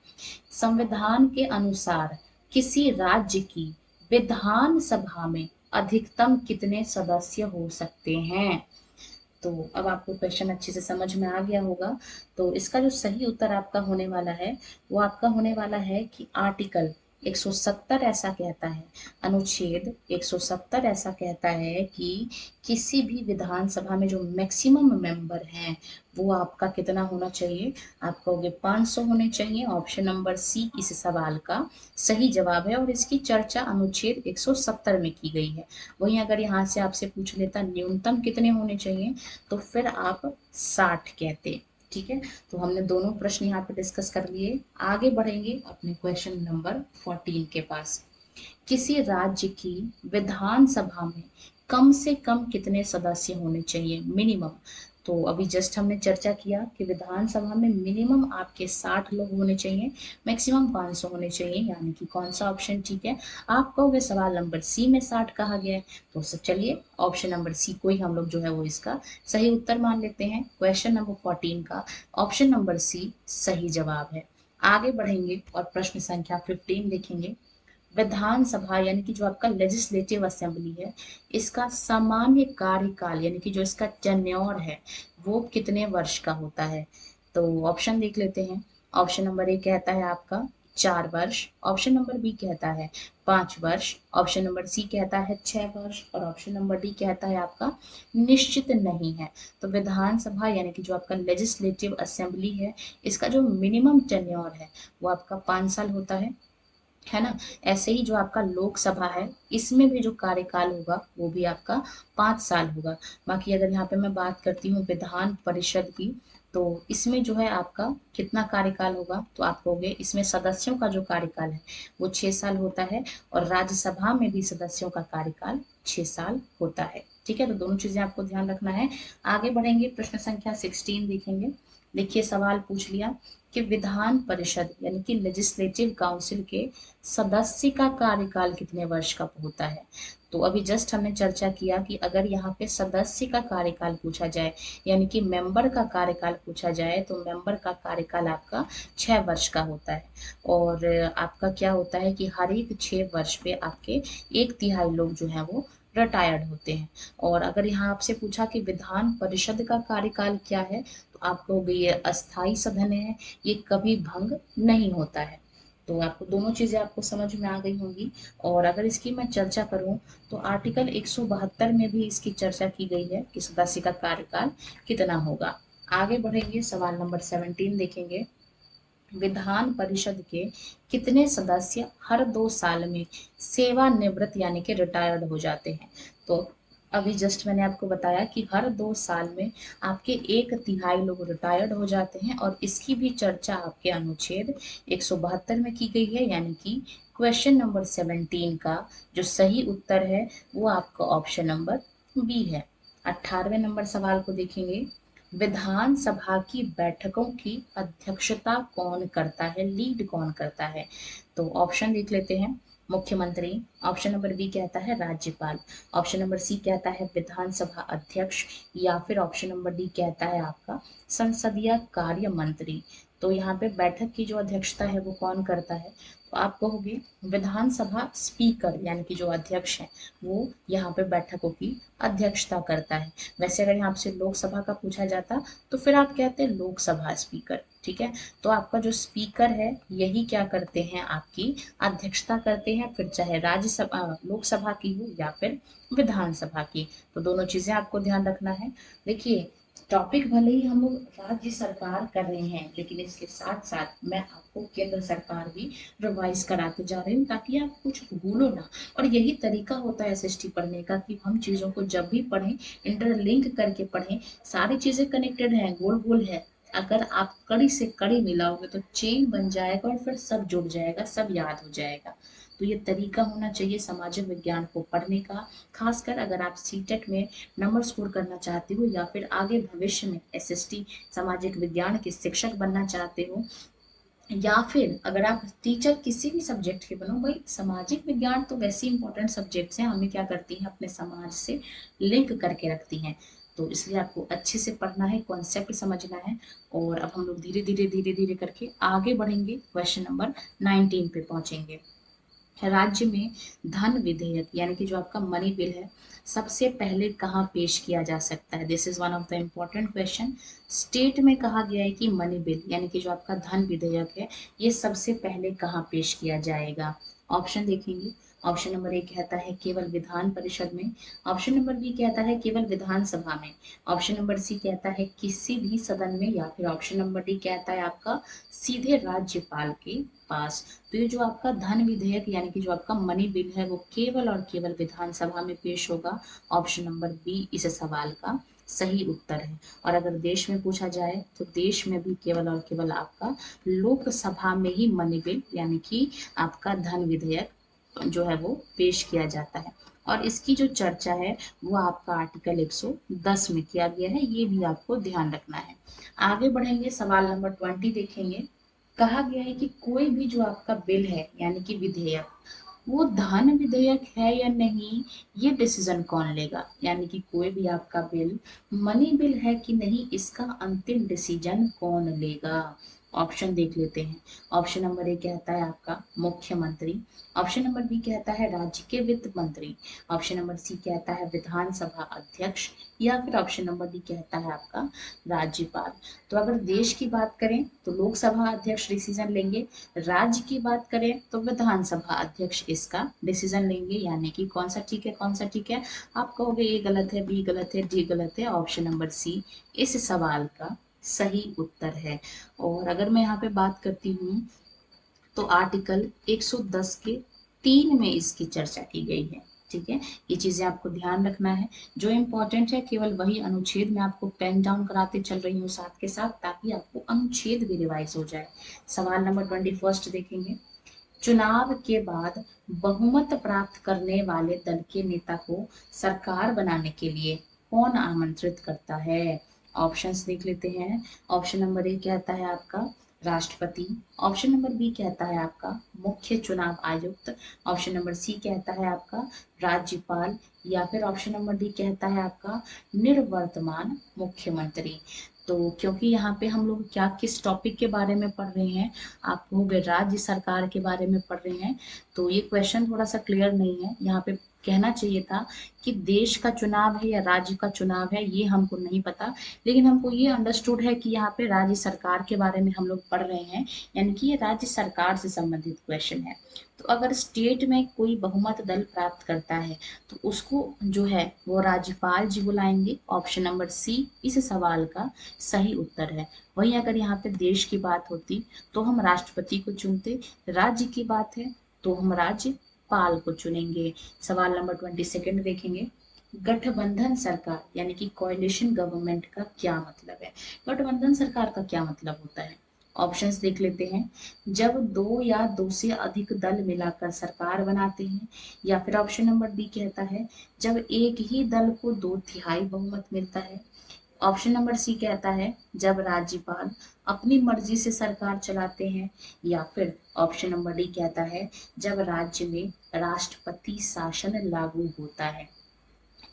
संविधान के अनुसार किसी राज्य की विधान सभा में अधिकतम कितने सदस्य हो सकते हैं। तो अब आपको क्वेश्चन अच्छे से समझ में आ गया होगा। तो इसका जो सही उत्तर आपका होने वाला है वो आपका होने वाला है कि आर्टिकल 170 ऐसा कहता है, अनुच्छेद 170 ऐसा कहता है कि किसी भी विधानसभा में जो मैक्सिमम मेंबर हैं वो आपका कितना होना चाहिए, आप कहोगे 500 होने चाहिए। ऑप्शन नंबर सी इस सवाल का सही जवाब है और इसकी चर्चा अनुच्छेद 170 में की गई है। वहीं अगर यहाँ से आपसे पूछ लेता न्यूनतम कितने होने चाहिए तो फिर आप 60 कहते। ठीक है, तो हमने दोनों प्रश्न यहाँ पे डिस्कस कर लिए। आगे बढ़ेंगे अपने क्वेश्चन नंबर 14 के पास। किसी राज्य की विधानसभा में कम से कम कितने सदस्य होने चाहिए, मिनिमम। तो अभी जस्ट हमने चर्चा किया कि विधानसभा में मिनिमम आपके 60 लोग होने चाहिए, मैक्सिमम 500 होने चाहिए, यानी कि कौन सा ऑप्शन ठीक है। आप कहोगे सवाल नंबर सी में 60 कहा गया है, तो सब चलिए ऑप्शन नंबर सी को ही हम लोग जो है वो इसका सही उत्तर मान लेते हैं। क्वेश्चन नंबर 14 का ऑप्शन नंबर सी सही जवाब है। आगे बढ़ेंगे और प्रश्न संख्या 15 देखेंगे। विधानसभा यानी कि जो आपका लेजिस्लेटिव असेंबली है, इसका सामान्य कार्यकाल यानी कि जो इसका टेन्योर है वो कितने वर्ष का होता है। तो ऑप्शन देख लेते हैं। ऑप्शन नंबर ए कहता है आपका 4 वर्ष, ऑप्शन नंबर बी कहता है 5 वर्ष, ऑप्शन नंबर सी कहता है 6 वर्ष और ऑप्शन नंबर डी कहता है आपका निश्चित नहीं है। तो विधानसभा यानी कि जो आपका लेजिस्लेटिव असेंबली है, इसका जो मिनिमम टेन्योर है वो आपका 5 साल होता है ना। ऐसे ही जो आपका लोकसभा है, इसमें भी जो कार्यकाल होगा वो भी आपका 5 साल होगा। बाकी अगर यहाँ पे मैं बात करती हूँ विधान परिषद की, तो इसमें जो है आपका कितना कार्यकाल होगा, तो आप कहोगे इसमें सदस्यों का जो कार्यकाल है वो 6 साल होता है और राज्यसभा में भी सदस्यों का कार्यकाल 6 साल होता है। ठीक है, तो दोनों चीजें आपको ध्यान रखना है। आगे बढ़ेंगे, प्रश्न संख्या 16 देखेंगे। देखिए सवाल पूछ लिया कि विधान परिषद यानी कि लेजिस्लेटिव काउंसिल के सदस्य का कार्यकाल कितने वर्ष का होता है। तो अभी जस्ट हमने चर्चा किया कि अगर यहाँ पे सदस्य का कार्यकाल पूछा जाए यानी कि मेंबर का कार्यकाल पूछा जाए तो मेंबर का कार्यकाल आपका 6 वर्ष का होता है। और आपका क्या होता है कि हर एक 6 वर्ष पे आपके 1/3 लोग जो है वो रिटायर्ड होते हैं। और अगर यहाँ आपसे पूछा कि विधान परिषद का कार्यकाल क्या है, तो आप कहोगे ये अस्थाई सदन है, ये कभी भंग नहीं होता है। तो आपको दोनों चीजें आपको समझ में आ गई होंगी। और अगर इसकी मैं चर्चा करूं तो आर्टिकल 172 में भी इसकी चर्चा की गई है कि सदस्य का कार्यकाल कितना होगा। आगे बढ़ेंगे, सवाल नंबर 17 देखेंगे। विधान परिषद के कितने सदस्य हर 2 साल में सेवानिवृत्त यानी कि रिटायर्ड हो जाते हैं। तो अभी जस्ट मैंने आपको बताया कि हर 2 साल में आपके 1/3 लोग रिटायर्ड हो जाते हैं और इसकी भी चर्चा आपके अनुच्छेद 172 में की गई है, यानी कि क्वेश्चन नंबर 17 का जो सही उत्तर है वो आपका ऑप्शन नंबर बी है। 18वें नंबर सवाल को देखेंगे। विधानसभा की बैठकों की अध्यक्षता कौन करता है, लीड कौन करता है। तो ऑप्शन देख लेते हैं। मुख्यमंत्री, ऑप्शन नंबर बी कहता है राज्यपाल, ऑप्शन नंबर सी कहता है विधानसभा अध्यक्ष, या फिर ऑप्शन नंबर डी कहता है आपका संसदीय कार्य मंत्री। तो यहाँ पे बैठक की जो अध्यक्षता है वो कौन करता है, तो आप कहोगे विधानसभा स्पीकर यानी कि जो अध्यक्ष है वो यहाँ पे बैठकों की अध्यक्षता करता है। वैसे अगर यहाँ से लोकसभा का पूछा जाता तो फिर आप कहते हैं लोकसभा स्पीकर। ठीक है, तो आपका जो स्पीकर है यही क्या करते हैं, आपकी अध्यक्षता करते हैं, फिर चाहे राज्यसभा लोकसभा की हो या फिर विधानसभा की। तो दोनों चीजें आपको ध्यान रखना है। देखिए टॉपिक भले ही हम लोग राज्य सरकार कर रहे हैं, लेकिन इसके साथ साथ मैं आपको केंद्र सरकार भी रिवाइज कराते जा रही हूँ ताकि आप कुछ भूलो ना। और यही तरीका होता है एसएसटी पढ़ने का कि हम चीजों को जब भी पढ़ें इंटरलिंक करके पढ़ें। सारी चीजें कनेक्टेड हैं, गोल गोल है। अगर आप कड़ी से कड़ी मिलाओगे तो चेन बन जाएगा और फिर सब जुड़ जाएगा, सब याद हो जाएगा। तो ये तरीका होना चाहिए सामाजिक विज्ञान को पढ़ने का। खासकर अगर आप सीटेट में नंबर स्कोर करना चाहते हो या फिर आगे भविष्य में एसएसटी सामाजिक विज्ञान के शिक्षक बनना चाहते हो, या फिर अगर आप टीचर किसी भी सब्जेक्ट के बनो। भाई सामाजिक विज्ञान तो वैसे इंपॉर्टेंट सब्जेक्ट्स हैं, हमें क्या करती हैं अपने समाज से लिंक करके रखती हैं। तो इसलिए आपको अच्छे से पढ़ना है, कॉन्सेप्ट समझना है। और अब हम लोग धीरे धीरे करके आगे बढ़ेंगे, क्वेश्चन नंबर 19 पे पहुंचेंगे। राज्य में धन विधेयक यानी कि जो आपका मनी बिल है सबसे पहले कहाँ पेश किया जा सकता है? This is one of the important question. State में कहा गया है कि मनी बिल यानी कि जो आपका धन विधेयक है ये सबसे पहले कहाँ पेश किया जाएगा? ऑप्शन देखेंगे। ऑप्शन नंबर ए कहता है केवल विधान परिषद में। ऑप्शन नंबर बी कहता है केवल विधानसभा में। ऑप्शन नंबर सी कहता है किसी भी सदन में, या फिर ऑप्शन नंबर डी कहता है आपका सीधे राज्यपाल के पास। तो ये जो आपका धन विधेयक यानी कि जो आपका मनी बिल है वो केवल और केवल विधानसभा में पेश होगा। ऑप्शन नंबर बी इस सवाल का सही उत्तर है। और अगर देश में पूछा जाए तो देश में भी केवल और केवल आपका लोकसभा में ही मनी बिल यानी कि आपका धन विधेयक जो है वो पेश किया जाता है। और इसकी जो चर्चा है वो आपका आर्टिकल 110 में किया गया है, ये भी आपको ध्यान रखना है। आगे बढ़ेंगे, सवाल नंबर 20 देखेंगे। कहा गया है कि कोई भी जो आपका बिल है यानी कि विधेयक वो धन विधेयक है या नहीं, ये डिसीजन कौन लेगा? यानी कि कोई भी आपका बिल मनी बिल है कि नहीं, इसका अंतिम डिसीजन कौन लेगा? ऑप्शन देख लेते हैं। ऑप्शन नंबर ए कहता है आपका मुख्यमंत्री। ऑप्शन नंबर बी कहता है राज्य के वित्त मंत्री। ऑप्शन नंबर सी कहता है विधानसभा अध्यक्ष, या फिर ऑप्शन नंबर डी कहता है आपका राज्यपाल। तो अगर देश की बात करें तो लोकसभा अध्यक्ष डिसीजन लेंगे, राज्य की बात करें तो विधानसभा अध्यक्ष इसका डिसीजन लेंगे। यानी कि कौन सा ठीक है, कौन सा ठीक है? आप कहोगे ए गलत है, बी गलत है, डी गलत है। ऑप्शन नंबर सी इस सवाल का सही उत्तर है। और अगर मैं यहाँ पे बात करती हूँ तो आर्टिकल 110 के 3 में इसकी चर्चा की गई है। ठीक है, ये चीजें आपको ध्यान रखना है। जो इम्पोर्टेंट है केवल वही अनुच्छेद में आपको पेन डाउन कराते चल रही हूँ साथ के साथ, ताकि आपको अनुच्छेद भी रिवाइज हो जाए। सवाल नंबर 21 देखेंगे। चुनाव के बाद बहुमत प्राप्त करने वाले दल के नेता को सरकार बनाने के लिए कौन आमंत्रित करता है? ऑप्शंस देख लेते हैं। ऑप्शन नंबर ए कहता है आपका राष्ट्रपति। ऑप्शन नंबर बी कहता है आपका मुख्य चुनाव आयुक्त। ऑप्शन नंबर सी कहता है आपका राज्यपाल, या फिर ऑप्शन नंबर डी कहता है आपका निर्वर्तमान मुख्यमंत्री। तो क्योंकि यहाँ पे हम लोग क्या किस टॉपिक के बारे में पढ़ रहे हैं, आप लोग राज्य सरकार के बारे में पढ़ रहे हैं, तो ये क्वेश्चन थोड़ा सा क्लियर नहीं है। यहाँ पे कहना चाहिए था कि देश का चुनाव है या राज्य का चुनाव है, ये हमको नहीं पता। लेकिन हमको ये अंडरस्टूड है कि यहाँ पे राज्य सरकार के बारे में हम लोग पढ़ रहे हैं, यानी कि ये राज्य सरकार से संबंधित क्वेश्चन है। तो अगर स्टेट में कोई बहुमत दल प्राप्त करता है तो उसको जो है वो राज्यपाल जी बुलाएंगे। ऑप्शन नंबर सी इस सवाल का सही उत्तर है। वहीं अगर यहाँ पे देश की बात होती तो हम राष्ट्रपति को चुनते, राज्य की बात है तो हम राज्यपाल को चुनेंगे। सवाल नंबर 22 देखेंगे। गठबंधन सरकार यानी कि कोalition गवर्नमेंट का क्या मतलब है? गठबंधन सरकार का क्या मतलब होता है? ऑप्शंस देख लेते हैं। जब दो या दो से अधिक दल मिलाकर सरकार बनाते हैं, या फिर ऑप्शन नंबर डी कहता है जब एक ही दल को 2/3 बहुमत मिलता है। ऑप्शन नंबर सी कहता है जब राज्यपाल अपनी मर्जी से सरकार चलाते हैं, या फिर ऑप्शन नंबर डी कहता है जब राज्य में राष्ट्रपति शासन लागू होता है।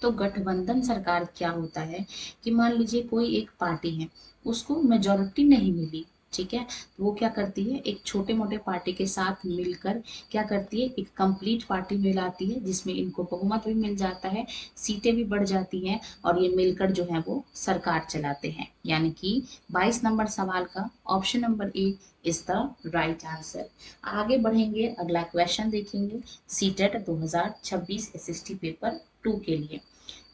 तो गठबंधन सरकार क्या होता है कि मान लीजिए कोई एक पार्टी है, उसको मेजोरिटी नहीं मिली, ठीक है, तो वो क्या करती है एक छोटे मोटे पार्टी के साथ मिलकर क्या करती है एक कंप्लीट पार्टी मिलाती है, जिसमें इनको बहुमत भी मिल जाता है, सीटें भी बढ़ जाती हैं, और ये मिलकर जो है वो सरकार चलाते हैं। यानी कि 22 नंबर सवाल का option number A is the right answer. आगे बढ़ेंगे, अगला क्वेश्चन देखेंगे। सीटेट 2026 एसएसटी पेपर 2 के लिए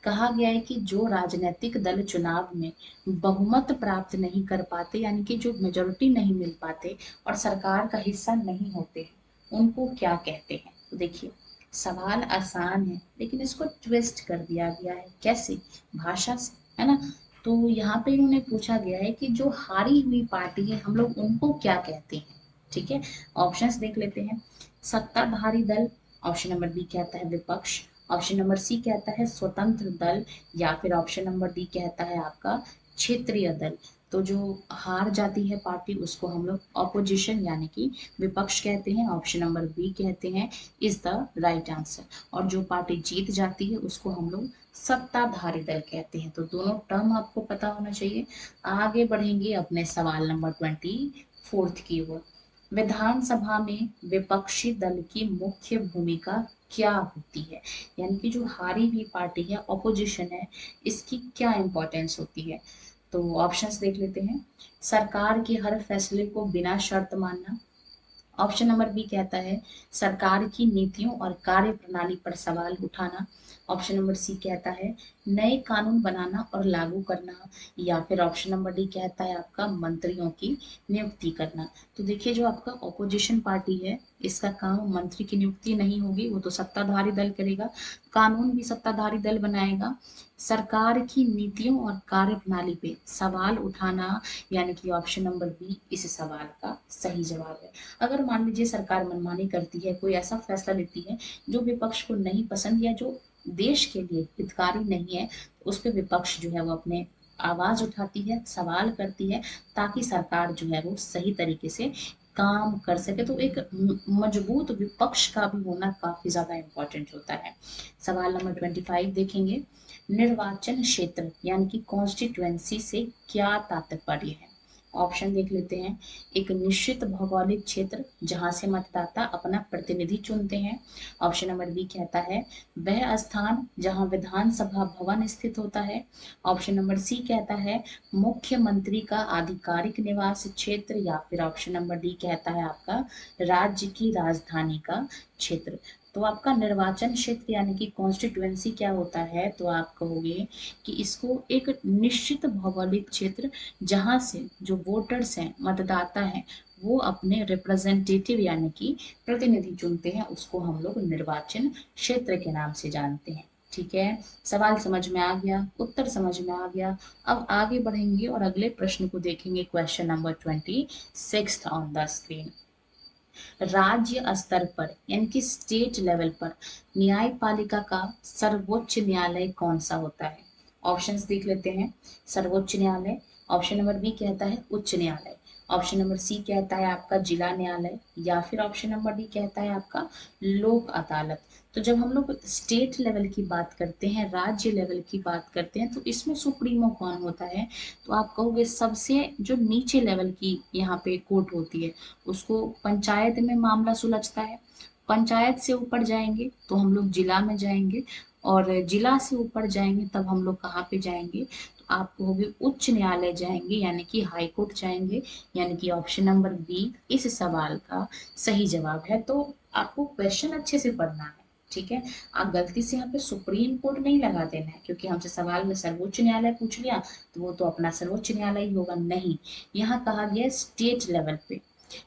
कहा गया है कि जो राजनीतिक दल चुनाव में बहुमत प्राप्त नहीं कर पाते, यानी कि जो मेजोरिटी नहीं मिल पाते और सरकार का हिस्सा नहीं होते, उनको क्या कहते हैं? तो देखिए, सवाल आसान है लेकिन इसको ट्विस्ट कर दिया गया है। कैसे? भाषा से, है ना। तो यहाँ पे उन्होंने पूछा गया है कि जो हारी हुई पार्टी है हम लोग उनको क्या कहते हैं। ठीक है, ऑप्शंस देख लेते हैं। सत्ताधारी दल, ऑप्शन नंबर बी कहता है विपक्ष। ऑप्शन नंबर सी कहता है स्वतंत्र दल, या फिर ऑप्शन नंबर डी कहता है आपका क्षेत्रीय दल। तो जो हार जाती है पार्टी उसको हम लोग ऑपोजिशन यानी कि विपक्ष कहते हैं। ऑप्शन नंबर बी कहते हैं इज द राइट आंसर। और जो पार्टी जीत जाती है उसको हम लोग सत्ताधारी दल कहते हैं। तो दोनों टर्म आपको पता होना चाहिए। आगे बढ़ेंगे अपने सवाल नंबर 24 की ओर। विधानसभा में विपक्षी दल की मुख्य भूमिका क्या होती है, यानी कि जो हारी हुई पार्टी है, ऑपोजिशन है, इसकी क्या इंपॉर्टेंस होती है। तो ऑप्शंस देख लेते हैं। सरकार के हर फैसले को बिना शर्त मानना। ऑप्शन नंबर बी कहता है सरकार की नीतियों और कार्य प्रणाली पर सवाल उठाना। ऑप्शन नंबर सी कहता है नए कानून बनाना और लागू करना। या फिर ऑप्शन नंबर डी कहता है आपका मंत्रियों की नियुक्ति करना। तो देखिए जो आपका ऑपोजिशन पार्टी है, इसका काम मंत्री की नियुक्ति नहीं होगी, वो तो सत्ताधारी दल करेगा। कानून भी सत्ताधारी दल बनाएगा। सरकार की नीतियों और कार्य प्रणाली पे सवाल उठाना, यानी कि ऑप्शन नंबर बी इस सवाल का सही जवाब है। अगर मान लीजिए सरकार मनमानी करती है, कोई ऐसा फैसला लेती है जो विपक्ष को नहीं पसंद या जो देश के लिए हितकारी नहीं है, तो उस पर विपक्ष जो है वो अपने आवाज उठाती है, सवाल करती है, ताकि सरकार जो है वो सही तरीके से काम कर सके। तो एक मजबूत विपक्ष का भी होना काफी ज्यादा इंपॉर्टेंट होता है। सवाल नंबर 25 देखेंगे। निर्वाचन क्षेत्र यानी कि कॉन्स्टिट्युएंसी से क्या तात्पर्य है। ऑप्शन देख लेते हैं। एक निश्चित भौगोलिक क्षेत्र जहां से मतदाता अपना प्रतिनिधि चुनते हैं। ऑप्शन नंबर बी कहता है वह स्थान जहां विधानसभा भवन स्थित होता है। ऑप्शन नंबर सी कहता है मुख्यमंत्री का आधिकारिक निवास क्षेत्र। या फिर ऑप्शन नंबर डी कहता है आपका राज्य की राजधानी का क्षेत्र। तो आपका निर्वाचन क्षेत्र यानी कि कॉन्स्टिट्युएंसी क्या होता है, तो आप कहोगे कि इसको एक निश्चित भौगोलिक क्षेत्र जहां से जो वोटर्स हैं, मतदाता हैं, वो अपने रिप्रेजेंटेटिव यानी कि प्रतिनिधि चुनते हैं, उसको हम लोग निर्वाचन क्षेत्र के नाम से जानते हैं। ठीक है, सवाल समझ में आ गया, उत्तर समझ में आ गया। अब आगे बढ़ेंगे और अगले प्रश्न को देखेंगे। Question number 26 on the screen. राज्य स्तर पर यानी कि स्टेट लेवल पर न्यायपालिका का सर्वोच्च न्यायालय कौन सा होता है। ऑप्शंस देख लेते हैं। सर्वोच्च न्यायालय, ऑप्शन नंबर बी कहता है उच्च न्यायालय, ऑप्शन नंबर सी कहता है आपका जिला न्यायालय, या फिर ऑप्शन नंबर डी कहता है आपका लोक अदालत। तो जब हम लोग स्टेट लेवल की बात करते हैं, राज्य लेवल की बात करते हैं, तो इसमें सुप्रीमो कौन होता है, तो आप कहोगे सबसे जो नीचे लेवल की यहाँ पे कोर्ट होती है, उसको पंचायत में मामला सुलझता है। पंचायत से ऊपर जाएंगे तो हम लोग जिला में जाएंगे, और जिला से ऊपर जाएंगे तब हम लोग कहाँ पे जाएंगे, तो आप कहोगे उच्च न्यायालय जाएंगे, यानी कि हाई कोर्ट जाएंगे। यानी कि ऑप्शन नंबर बी इस सवाल का सही जवाब है। तो आपको क्वेश्चन अच्छे से पढ़ना है, ठीक है। आप गलती से यहाँ पे सुप्रीम कोर्ट नहीं लगा देना है, क्योंकि हमसे सवाल में सर्वोच्च न्यायालय पूछ लिया तो वो तो अपना सर्वोच्च न्यायालय ही होगा। नहीं, यहाँ कहा गया स्टेट लेवल पे।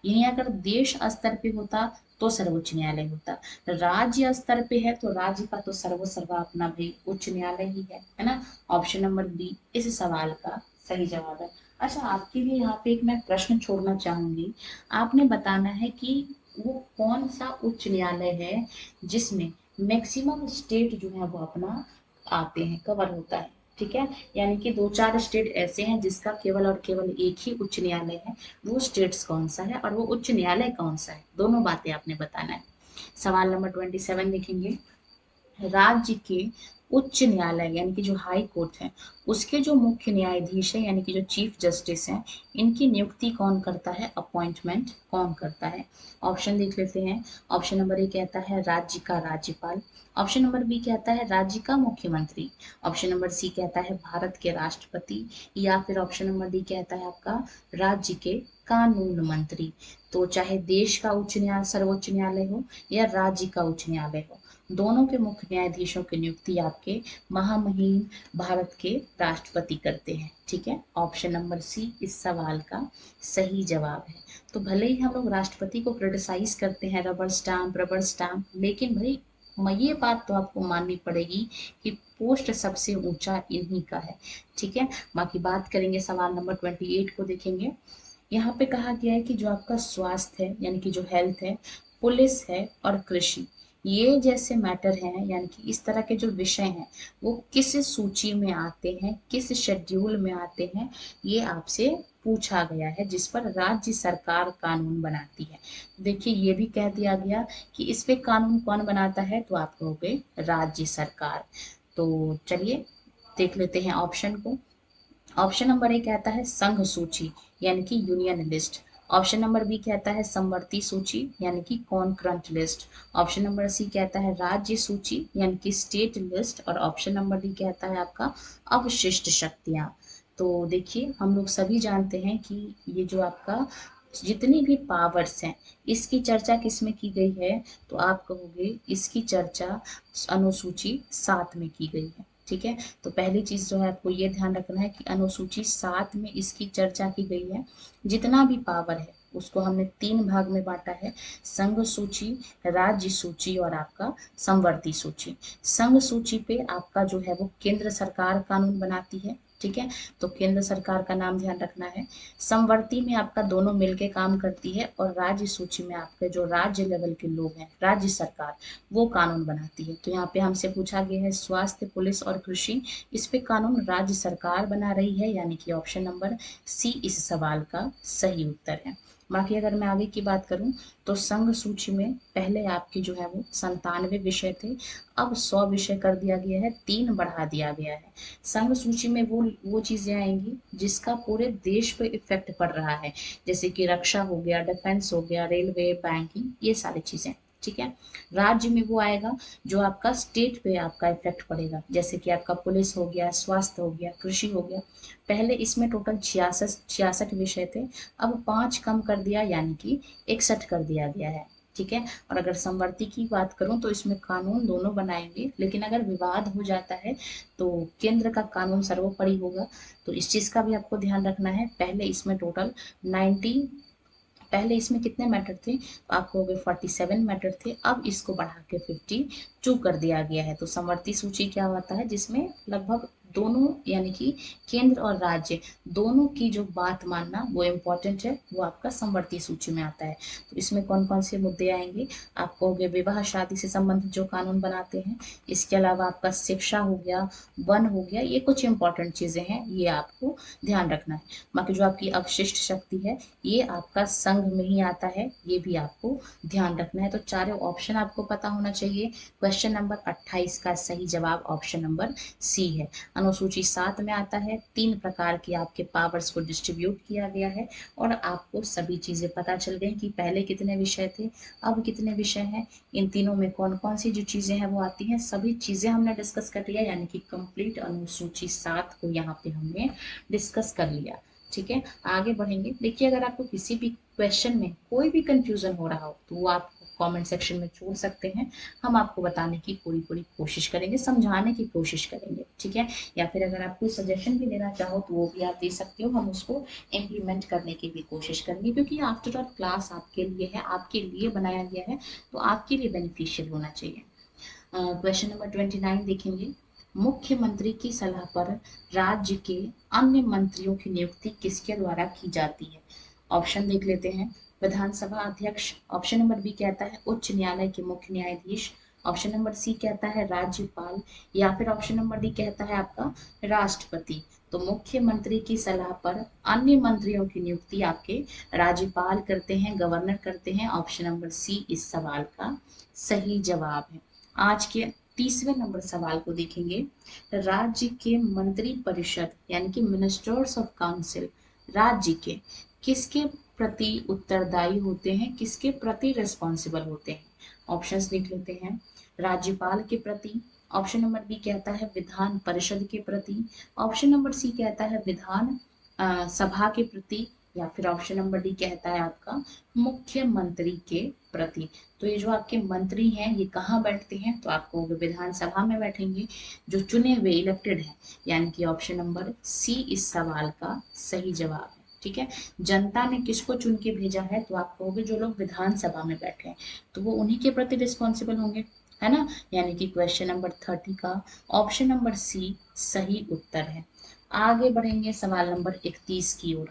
यही अगर देश स्तर पे होता तो सर्वोच्च न्यायालय होता। राज्य स्तर पे है तो राज्य का तो सर्वा अपना भी उच्च न्यायालय ही है ना। ऑप्शन नंबर बी इस सवाल का सही जवाब है। अच्छा, आपके लिए यहाँ पे एक मैं प्रश्न छोड़ना चाहूंगी। आपने बताना है कि वो कौन सा उच्च न्यायालय है जिसमें मैक्सिमम स्टेट जो है वो अपना आते हैं, कवर होता है। ठीक है, यानी कि 2-4 स्टेट ऐसे हैं जिसका केवल और केवल एक ही उच्च न्यायालय है। वो स्टेट्स कौन सा है और वो उच्च न्यायालय कौन सा है, दोनों बातें आपने बताना है। सवाल नंबर 27 देखेंगे। राज्य के उच्च न्यायालय यानी कि जो हाई कोर्ट है, उसके जो मुख्य न्यायाधीश है यानी कि जो चीफ जस्टिस हैं, इनकी नियुक्ति कौन करता है, अपॉइंटमेंट कौन करता है। ऑप्शन देख लेते हैं। ऑप्शन नंबर ए कहता है राज्य का राज्यपाल। ऑप्शन नंबर बी कहता है राज्य का मुख्यमंत्री। ऑप्शन नंबर सी कहता है भारत के राष्ट्रपति। या फिर ऑप्शन नंबर डी कहता है आपका राज्य के कानून मंत्री। तो चाहे देश का उच्च न्यायालय सर्वोच्च न्यायालय हो या राज्य का उच्च न्यायालय हो, दोनों के मुख्य न्यायाधीशों की नियुक्ति आपके महामहिम भारत के राष्ट्रपति करते हैं। ठीक है, ऑप्शन नंबर सी इस सवाल का सही जवाब है। तो भले ही हम लोग राष्ट्रपति को क्रिटिसाइज करते हैं, रबर स्टैम्प, लेकिन भाई ये बात तो आपको माननी पड़ेगी कि पोस्ट सबसे ऊंचा इन्हीं का है। ठीक है, बाकी बात करेंगे। सवाल नंबर 28 को देखेंगे। यहाँ पे कहा गया है कि जो आपका स्वास्थ्य है यानी कि जो हेल्थ है, पुलिस है और कृषि, ये जैसे मैटर हैं यानी कि इस तरह के जो विषय हैं, वो किस सूची में आते हैं, किस शेड्यूल में आते हैं, ये आपसे पूछा गया है, जिस पर राज्य सरकार कानून बनाती है। देखिए ये भी कह दिया गया कि इस पे कानून कौन बनाता है, तो आप कहोगे राज्य सरकार। तो चलिए देख लेते हैं ऑप्शन को। ऑप्शन नंबर ए कहता है संघ सूची यानी कि union list. Option number B कहता है समवर्ती सूची यानी कि concurrent list. Option number C कहता है राज्य सूची यानी कि स्टेट लिस्ट। और ऑप्शन नंबर डी कहता है आपका अवशिष्ट शक्तियां। तो देखिए हम लोग सभी जानते हैं कि ये जो आपका जितनी भी पावर्स हैं इसकी चर्चा किसमें की गई है, तो आप कहोगे इसकी चर्चा अनुसूची 7 में की गई है। ठीक है, तो पहली चीज जो है आपको ये ध्यान रखना है कि अनुसूची 7 में इसकी चर्चा की गई है। जितना भी पावर है उसको हमने 3 भाग में बांटा है, संघ सूची, राज्य सूची और आपका समवर्ती सूची। संघ सूची पे आपका जो है वो केंद्र सरकार कानून बनाती है। ठीक है, तो केंद्र सरकार का नाम ध्यान रखना है। समवर्ती में आपका दोनों मिलके काम करती है और राज्य सूची में आपके जो राज्य लेवल के लोग हैं, राज्य सरकार, वो कानून बनाती है। तो यहाँ पे हमसे पूछा गया है स्वास्थ्य, पुलिस और कृषि, इस पे कानून राज्य सरकार बना रही है, यानी कि ऑप्शन नंबर सी इस सवाल का सही उत्तर है। बाकी अगर मैं आगे की बात करूं तो संघ सूची में पहले आपके जो है वो 97 विषय थे, अब 100 विषय कर दिया गया है, 3 बढ़ा दिया गया है। संघ सूची में वो चीजें आएंगी जिसका पूरे देश पे इफेक्ट पड़ रहा है, जैसे कि रक्षा हो गया, डिफेंस हो गया, रेलवे, बैंकिंग, ये सारी चीजें। ठीक है, राज्य में वो आएगा जो आपका स्टेट पे आपका इफेक्ट पड़ेगा, जैसे कि आपका पुलिस हो गया, स्वास्थ्य हो गया, कृषि हो गया। पहले इसमें टोटल 66 विषय थे, अब 5 कम कर दिया यानी कि 61 कर दिया गया है। ठीक है, और अगर समवर्ती की बात करूं तो इसमें कानून दोनों बनाएंगे, लेकिन अगर विवाद हो जाता है तो केंद्र का कानून सर्वोपरि होगा। तो इस चीज का भी आपको ध्यान रखना है। पहले इसमें टोटल 90, पहले इसमें कितने मैटर थे, तो आपको हो गए 47 मैटर थे, अब इसको बढ़ा के 52 कर दिया गया है। तो समवर्ती सूची क्या होता है, जिसमें लगभग दोनों यानी कि केंद्र और राज्य दोनों की जो बात मानना वो इम्पोर्टेंट है, वो आपका समवर्ती सूची में आता है। तो इसमें कौन कौन से मुद्दे आएंगे, आपको हो गया विवाह शादी से संबंधित जो कानून बनाते हैं, इसके अलावा आपका शिक्षा हो गया, वन हो गया, ये कुछ इंपॉर्टेंट चीजें हैं, ये आपको ध्यान रखना है। बाकी जो आपकी अवशिष्ट शक्ति है ये आपका संघ में ही आता है, ये भी आपको ध्यान रखना है। तो चारों ऑप्शन आपको पता होना चाहिए। क्वेश्चन नंबर 28 का सही जवाब ऑप्शन नंबर सी है। अनुसूची 7 में आता है, 3 प्रकार की आपके पावर्स को डिस्ट्रीब्यूट किया गया है और आपको सभी चीजें पता चल गई कि पहले कितने विषय थे, अब कितने विषय हैं, इन तीनों में कौन कौन सी जो चीजें हैं वो आती हैं, सभी चीजें हमने डिस्कस कर लिया, यानी कि कंप्लीट अनुसूची 7 को यहाँ पे हमने डिस्कस कर लिया। ठीक है, आगे बढ़ेंगे। देखिए अगर आपको किसी भी क्वेश्चन में कोई भी कंफ्यूजन हो रहा हो तो वो आप कमेंट सेक्शन में छोड़ सकते हैं, हम आपको बताने की पूरी पूरी कोशिश करेंगे, समझाने की कोशिश करेंगे। ठीक है, या फिर अगर आप कोई सजेशन भी देना चाहो तो वो भी आप दे सकते हो, हम उसको इम्प्लीमेंट करने की भी कोशिश करेंगे, क्योंकि आफ्टर ऑल क्लास आपके लिए है, आपके लिए बनाया गया है, तो आपके लिए बेनिफिशियल होना चाहिए। क्वेश्चन नंबर 29 देखेंगे, मुख्यमंत्री की सलाह पर राज्य के अन्य मंत्रियों की नियुक्ति किसके द्वारा की जाती है। ऑप्शन देख लेते हैं, विधानसभा अध्यक्ष, ऑप्शन नंबर बी कहता है उच्च न्यायालय के मुख्य न्यायाधीश, ऑप्शन नंबर सी कहता है राज्यपाल, या फिर ऑप्शन नंबर डी कहता है आपका राष्ट्रपति। तो मुख्यमंत्री की सलाह पर अन्य मंत्रियों की नियुक्ति आपके राज्यपाल करते हैं, गवर्नर करते हैं। ऑप्शन नंबर सी इस सवाल का सही जवाब है। आज के 30वें नंबर सवाल को देखेंगे, राज्य के मंत्री परिषद यानी कि मिनिस्टर्स ऑफ काउंसिल राज्य के किसके प्रति उत्तरदायी होते हैं, किसके प्रति रिस्पॉन्सिबल होते हैं। ऑप्शंस देख लेते हैं, राज्यपाल के प्रति, ऑप्शन नंबर बी कहता है विधान परिषद के प्रति, ऑप्शन नंबर सी कहता है विधान सभा के प्रति, या फिर ऑप्शन नंबर डी कहता है आपका मुख्यमंत्री के प्रति। तो ये जो आपके मंत्री हैं ये कहाँ बैठते हैं, तो आपको विधानसभा में बैठेंगे, जो चुने हुए इलेक्टेड हैं, यानी कि ऑप्शन नंबर सी इस सवाल का सही जवाब है। ठीक है, जनता ने किसको चुन के भेजा है, तो आप कहोगे जो लोग विधानसभा में बैठे हैं तो वो उन्हीं के प्रति रिस्पॉन्सिबल होंगे, है ना, यानी कि क्वेश्चन नंबर 30 का ऑप्शन नंबर सी सही उत्तर है। आगे बढ़ेंगे सवाल नंबर 31 की ओर,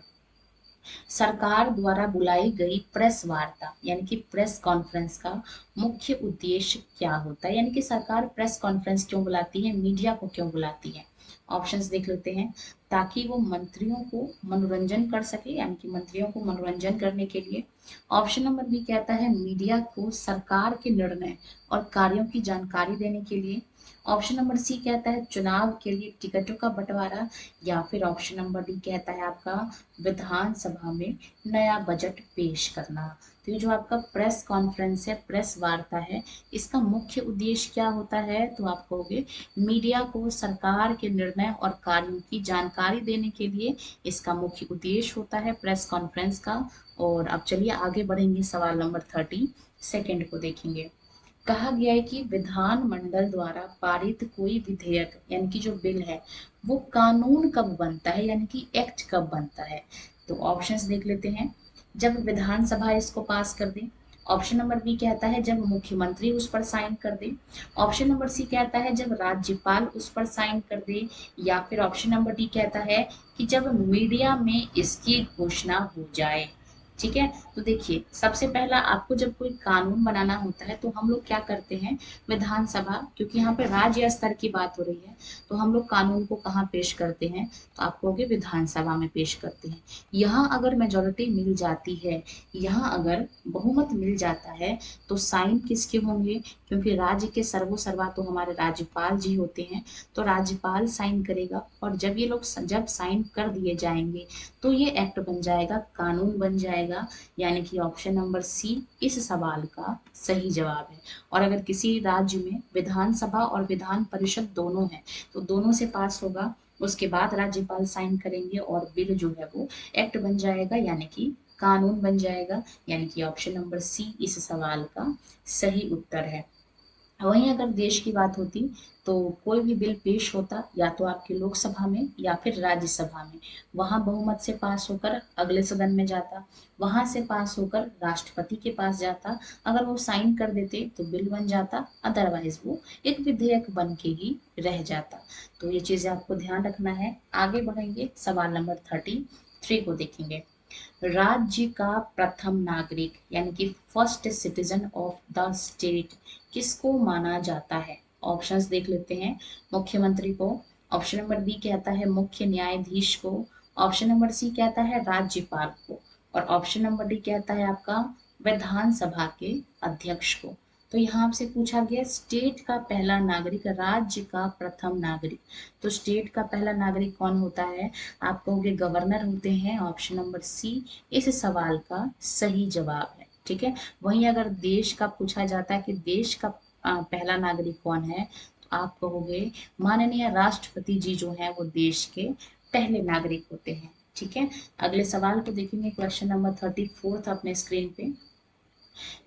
सरकार द्वारा बुलाई गई प्रेस वार्ता यानी कि प्रेस कॉन्फ्रेंस का मुख्य उद्देश्य क्या होता है, यानी कि सरकार प्रेस कॉन्फ्रेंस क्यों बुलाती है, मीडिया को क्यों बुलाती है। ऑप्शंस देख लेते हैं, ताकि वो मंत्रियों को मनोरंजन कर सके, यानी कि मंत्रियों को मनोरंजन करने के लिए। ऑप्शन नंबर बी कहता है मीडिया को सरकार के निर्णय और कार्यों की जानकारी देने के लिए। ऑप्शन नंबर सी कहता है चुनाव के लिए टिकटों का बंटवारा, या फिर ऑप्शन नंबर डी कहता है आपका विधानसभा में नया बजट पेश करना। तो ये जो आपका प्रेस कॉन्फ्रेंस है, प्रेस वार्ता है, इसका मुख्य उद्देश्य क्या होता है? तो आप कहोगे मीडिया को सरकार के निर्णय और कार्यों की जानकारी देने के लिए इसका मुख्य उद्देश्य होता है प्रेस कॉन्फ्रेंस का। और अब चलिए आगे बढ़ेंगे, सवाल नंबर 32 को देखेंगे। कहा गया है कि विधानमंडल द्वारा पारित कोई विधेयक यानी कि जो बिल है वो कानून कब बनता है, यानी कि एक्ट कब बनता है? तो ऑप्शंस देख लेते हैं। जब विधानसभा इसको पास कर दे। ऑप्शन नंबर बी कहता है जब मुख्यमंत्री उस पर साइन कर दे। ऑप्शन नंबर सी कहता है जब राज्यपाल उस पर साइन कर दे। या फिर ऑप्शन नंबर डी कहता है कि जब मीडिया में इसकी घोषणा हो जाए। ठीक है, तो देखिए सबसे पहला आपको जब कोई कानून बनाना होता है तो हम लोग क्या करते हैं, विधानसभा, क्योंकि यहाँ पे राज्य स्तर की बात हो रही है, तो हम लोग कानून को कहाँ पेश करते हैं? तो आप कहोगे विधानसभा में पेश करते हैं। यहाँ अगर मेजोरिटी मिल जाती है, यहाँ अगर बहुमत मिल जाता है, तो साइन किसके होंगे? क्योंकि राज्य के सर्वोसर्वा तो हमारे राज्यपाल जी होते हैं, तो राज्यपाल साइन करेगा। और जब ये लोग जब साइन कर दिए जाएंगे तो ये एक्ट बन जाएगा, कानून बन जाएगा। यानी कि ऑप्शन नंबर सी इस सवाल का सही जवाब है। और अगर किसी राज्य में विधानसभा और विधान परिषद दोनों है तो दोनों से पास होगा, उसके बाद राज्यपाल साइन करेंगे और बिल जो है वो एक्ट बन जाएगा, यानी कि कानून बन जाएगा। यानी कि ऑप्शन नंबर सी इस सवाल का सही उत्तर है। वहीं अगर देश की बात होती तो कोई भी बिल पेश होता या तो आपकी लोकसभा में या फिर राज्यसभा में, वहां बहुमत से पास होकर अगले सदन में जाता, वहां से पास होकर राष्ट्रपति के पास जाता। अगर वो साइन कर देते तो बिल बन जाता, अदरवाइज वो एक विधेयक बन के ही रह जाता। तो ये चीजें आपको ध्यान रखना है। आगे बढ़ेंगे, सवाल नंबर 33 को देखेंगे। राज्य का प्रथम नागरिक यानी कि first citizen of the state किसको माना जाता है? ऑप्शंस देख लेते हैं। मुख्यमंत्री को। ऑप्शन नंबर बी कहता है मुख्य न्यायाधीश को। ऑप्शन नंबर सी कहता है राज्यपाल को। और ऑप्शन नंबर डी कहता है आपका विधानसभा के अध्यक्ष को। तो यहाँ आपसे पूछा गया स्टेट का पहला नागरिक, राज्य का प्रथम नागरिक। तो स्टेट का पहला नागरिक कौन होता है? आप कहोगे गवर्नर होते हैं। ऑप्शन नंबर सी इस सवाल का सही जवाब है। ठीक है, वहीं अगर देश का पूछा जाता है कि देश का पहला नागरिक कौन है, तो आप कहोगे माननीय राष्ट्रपति जी जो है वो देश के पहले नागरिक होते हैं। ठीक है, अगले सवाल को देखेंगे, क्वेश्चन नंबर 34 अपने स्क्रीन पे।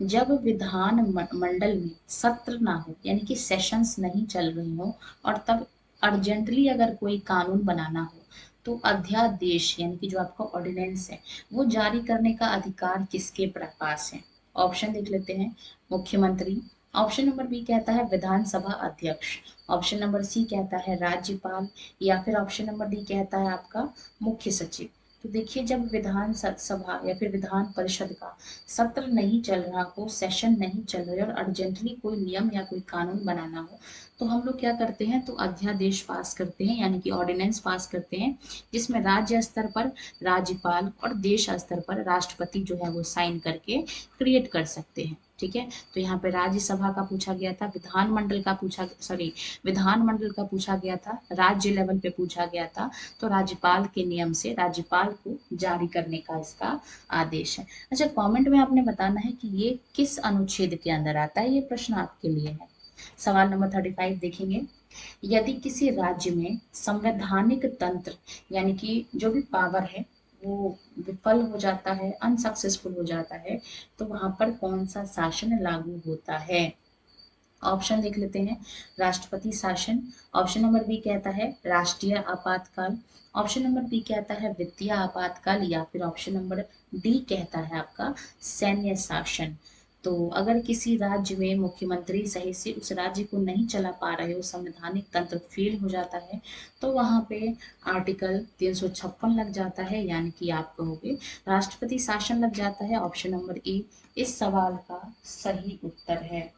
जब विधान मंडल में सत्र ना हो यानी कि सेशंस नहीं चल रही हो और तब अर्जेंटली अगर कोई कानून बनाना हो तो अध्यादेश यानी कि जो आपका ऑर्डिनेंस है वो जारी करने का अधिकार किसके पास है? ऑप्शन देख लेते हैं। मुख्यमंत्री। ऑप्शन नंबर बी कहता है विधानसभा अध्यक्ष। ऑप्शन नंबर सी कहता है राज्यपाल। या फिर ऑप्शन नंबर डी कहता है आपका मुख्य सचिव। तो देखिए जब विधान सभा या फिर विधान परिषद का सत्र नहीं चल रहा हो, सेशन नहीं चल रहे और अर्जेंटली कोई नियम या कोई कानून बनाना हो, तो हम लोग क्या करते हैं, तो अध्यादेश पास करते हैं यानी कि ऑर्डिनेंस पास करते हैं, जिसमें राज्य स्तर पर राज्यपाल और देश स्तर पर राष्ट्रपति जो है वो साइन करके क्रिएट कर सकते हैं। ठीक है, तो यहाँ पे राज्यसभा का पूछा गया था, विधानमंडल का पूछा, सॉरी विधानमंडल का पूछा गया था, राज्य लेवल पे पूछा गया था, तो राज्यपाल के नियम से राज्यपाल को जारी करने का इसका आदेश है। अच्छा, कमेंट में आपने बताना है कि ये किस अनुच्छेद के अंदर आता है, ये प्रश्न आपके लिए है। सवाल नंबर 35 देखेंगे। यदि किसी राज्य में संवैधानिक तंत्र यानी कि जो भी पावर है वो विफल हो जाता है, अनसक्सेसफुल हो जाता है, तो वहां पर कौन सा शासन लागू होता है? ऑप्शन देख लेते हैं। राष्ट्रपति शासन। ऑप्शन नंबर बी कहता है राष्ट्रीय आपातकाल। ऑप्शन नंबर बी कहता है वित्तीय आपातकाल। या फिर ऑप्शन नंबर डी कहता है आपका सैन्य शासन। तो अगर किसी राज्य में मुख्यमंत्री सही से उस राज्य को नहीं चला पा रहे हो, संवैधानिक तंत्र फेल हो जाता है, तो वहां पे आर्टिकल 356 लग जाता है, यानी कि आप कहोगे राष्ट्रपति शासन लग जाता है। ऑप्शन नंबर ए इस सवाल का सही उत्तर है।